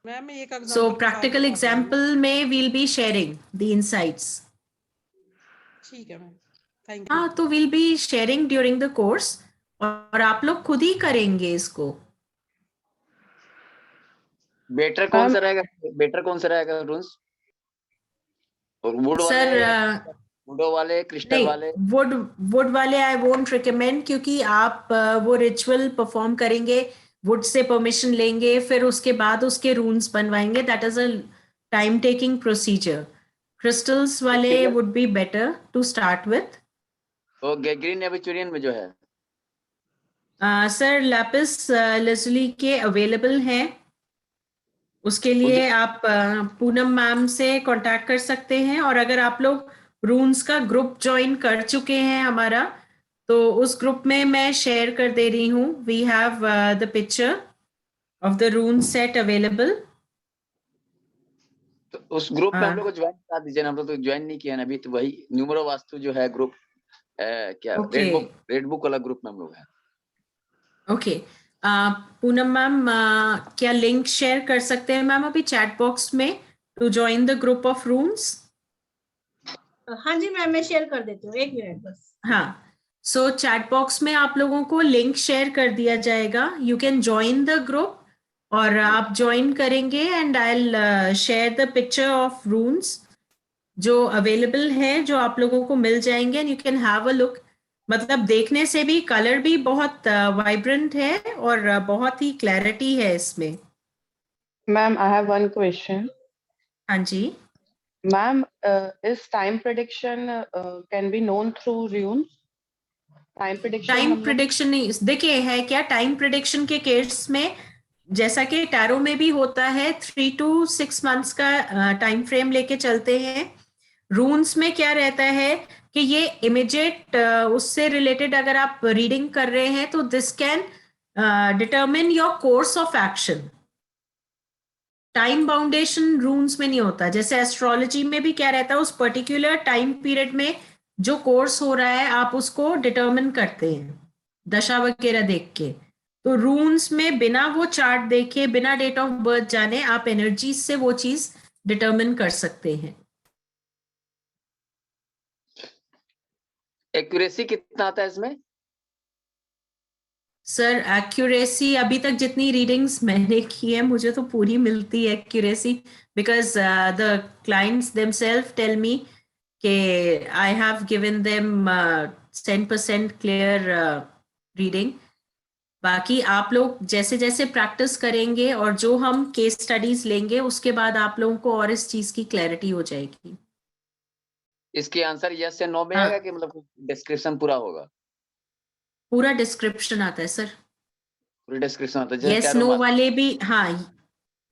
मैम एक सो एग्जांपल प्रैक्टिकल एग्जाम्पल में we'll be sharing the insights. ठीक है मैम, थैंक यू। हाँ, तो we'll be sharing during the course और आप लोग खुद ही करेंगे इसको। बेटर कौन सा रहेगा? बेटर कौन सा रहेगा रून्स? और वुड वाले सर या वुडो वाले, क्रिस्टल नहीं, वाले? वुड वाले आई वोंट रिकमेंड, क्योंकि आप वो रिचुअल परफॉर्म करेंगे, वुड से परमिशन लेंगे, फिर उसके बाद उसके रून्स बनवाएंगे, that is a time taking procedure. Crystals वाले would be better to start with. तो ग्रीन एविचुरियन में जो है सर लैपिस lazuli के अवेलेबल हैं, उसके लिए आप पूनम मैम से कांटेक्ट कर सकते हैं, और अगर आप लोग रून्स का ग्रुप ज्वाइन कर चुके हैं हमारा, तो उस ग्रुप में मैं शेयर कर दे रही हूँ, we have the picture of the rune set available. तो उस ग्रुप में हम लोग को ज्वाइन करा दीजिए ना, हम लोग तो ज्वाइन नहीं किया ना अभी, तो वही न्यूमरो वास्तु जो है ग्रुप क्या रेड बुक वाला ग्रुप में हम लोग हैं। ओके, पूनम मैम क्या लिंक शेयर कर सकते हैं मैम अभी चैट बॉक्स में to join the group of runes? हाँ जी मैम, मैं शेयर कर देती हूँ, 1 मिनट बस। हाँ, सो चैट बॉक्स में आप लोगों को लिंक शेयर कर दिया जाएगा, you can join the group, और आप ज्वाइन करेंगे and I will share the picture of रून्स जो अवेलेबल है, जो आप लोगों को मिल जाएंगे, and you can have a look. मतलब देखने से भी कलर भी बहुत वाइब्रेंट है और बहुत ही क्लैरिटी है इसमें। Ma'am I have one question. हाँ जी ma'am, is time prediction can be known through runes? Time prediction नहीं, देखिए है क्या, टाइम प्रेडिक्शन के केस में जैसा कि टैरो में भी होता है, 3 to 6 मंथ्स का टाइम फ्रेम लेके चलते हैं। रून्स में क्या रहता है कि ये इमीडिएट उससे रिलेटेड अगर आप रीडिंग कर रहे हैं तो this can determine your course of action. Time बाउंडेशन रून्स में नहीं होता, जैसे एस्ट्रोलॉजी में भी क्या रहता है, उस पर्टिकुलर टाइम पीरियड में जो कोर्स हो रहा है आप उसको डिटरमिन करते हैं दशा वगैरह देख के। तो रून्स में बिना वो चार्ट देखे, बिना डेट ऑफ बर्थ जाने, आप एनर्जी से वो चीज डिटरमिन कर सकते हैं। एक्यूरेसी कितना आता है इसमें? सर एक्यूरेसी अभी तक जितनी रीडिंग्स मैंने की है मुझे तो पूरी मिलती है accuracy, because the clients themselves tell me कि I have given them 10% clear reading. बाकी आप लोग जैसे जैसे प्रैक्टिस करेंगे और जो हम केस स्टडीज लेंगे उसके बाद आप लोगों को और इस चीज की क्लैरिटी हो जाएगी। इसके आंसर यस या नो में आएगा कि मतलब डिस्क्रिप्शन पूरा होगा? पूरा डिस्क्रिप्शन आता है सर। पूरी डिस्क्रिप्शन होता है जैसे यस टैरो नो मार्क। वाले भी,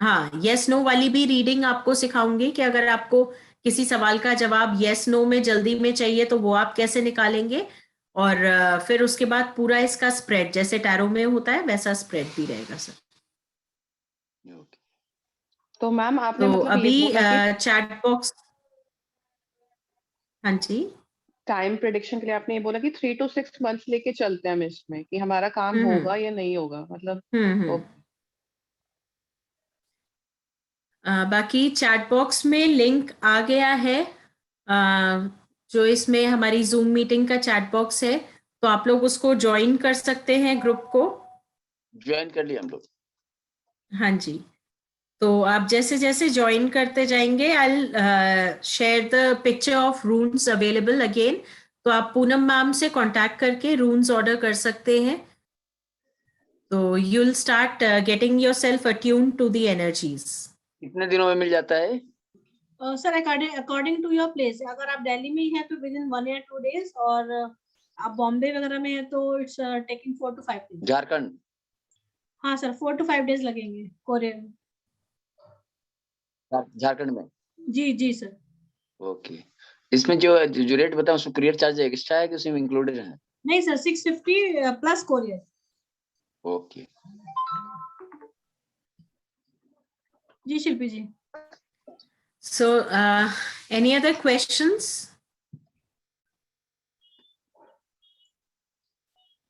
हाँ यस नो वाली भी रीडिंग आपको सिखाऊंगी कि अगर आपको किसी सवाल का जवाब यस नो में जल्दी में चाहिए तो वो आप कैसे निकालेंगे, और फिर उसके बाद पूरा इसका स्प्रेड जैसे टैरो में होता है वैसा स्प्रेड भी रहेगा सर। तो मैम आपने तो मतलब ये अभी बोला कि चैट बॉक्स, हाँ जी, टाइम प्रिडिक्शन के लिए आपने ये बोला कि 3 to 6 मंथ्स लेके चलते हैं हम इसमें कि हमारा काम होगा या नहीं होगा, मतलब बाकी चैट बॉक्स में लिंक आ गया है, जो इसमें हमारी जूम मीटिंग का चैट बॉक्स है, तो आप लोग उसको ज्वाइन कर सकते हैं, ग्रुप को ज्वाइन कर लिया हम लोग। हाँ जी, तो आप जैसे जैसे ज्वाइन करते जाएंगे I share the picture of रून्स available again, तो आप पूनम मैम से कांटेक्ट करके रून्स ऑर्डर कर सकते हैं, तो you will start getting yourself attuned to the energies. कितने दिनों में मिल जाता है? Sir according to your place, अगर आप दिल्ली में हैं तो विद इन 1 या 2 days, और आप बॉम्बे वगैरह में है तो it's taking 4 to 5 days। Jharkhand? हाँ सर 4 to 5 days लगेंगे कोरियर में। झारखंड में? जी जी सर। ओके, इसमें जो रेट बताऊं उसमें कुरियर चार्ज एक्स्ट्रा है कि उसमें इंक्लूडेड है? नहीं सर 650 प्लस कोरियर। ओके जी शिल्पी जी। So, any other questions?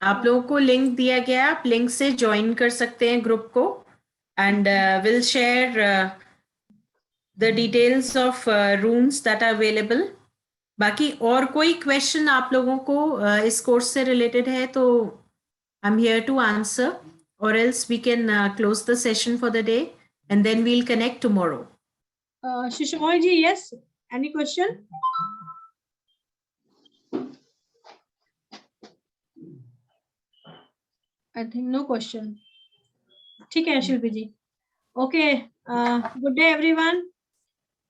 आप लोगों को लिंक दिया गया, आप लिंक से ज्वाइन कर सकते हैं ग्रुप को, and will share the details of rooms that are available. बाकी और कोई क्वेश्चन आप लोगों को इस कोर्स से रिलेटेड है तो I am here to answer, और else we can close the session for the day and then we'll connect tomorrow. Shishmoy ji, yes. Any question? I think no question. ठीक है शिल्पी जी। Okay. Good day everyone.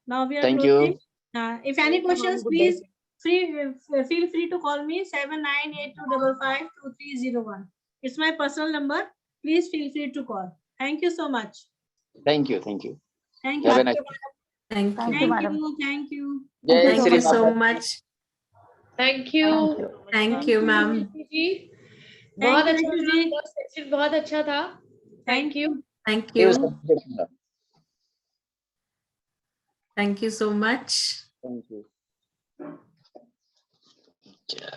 Now we are Thank closing. you. If any questions, please feel free to call me 7982552301. It's my personal number. Please feel free to call. Thank you so much. Thank you. Thank you. Thank you. Have a nice day. Thank you. Thank you. Jai Shri so Ram. much. Thank you. Thank you, ma'am. जी बहुत Thank you, अच्छा था, session बहुत अच्छा था। Thank you. Thank ये you. उसका- Thank you so much. Thank you. Yeah.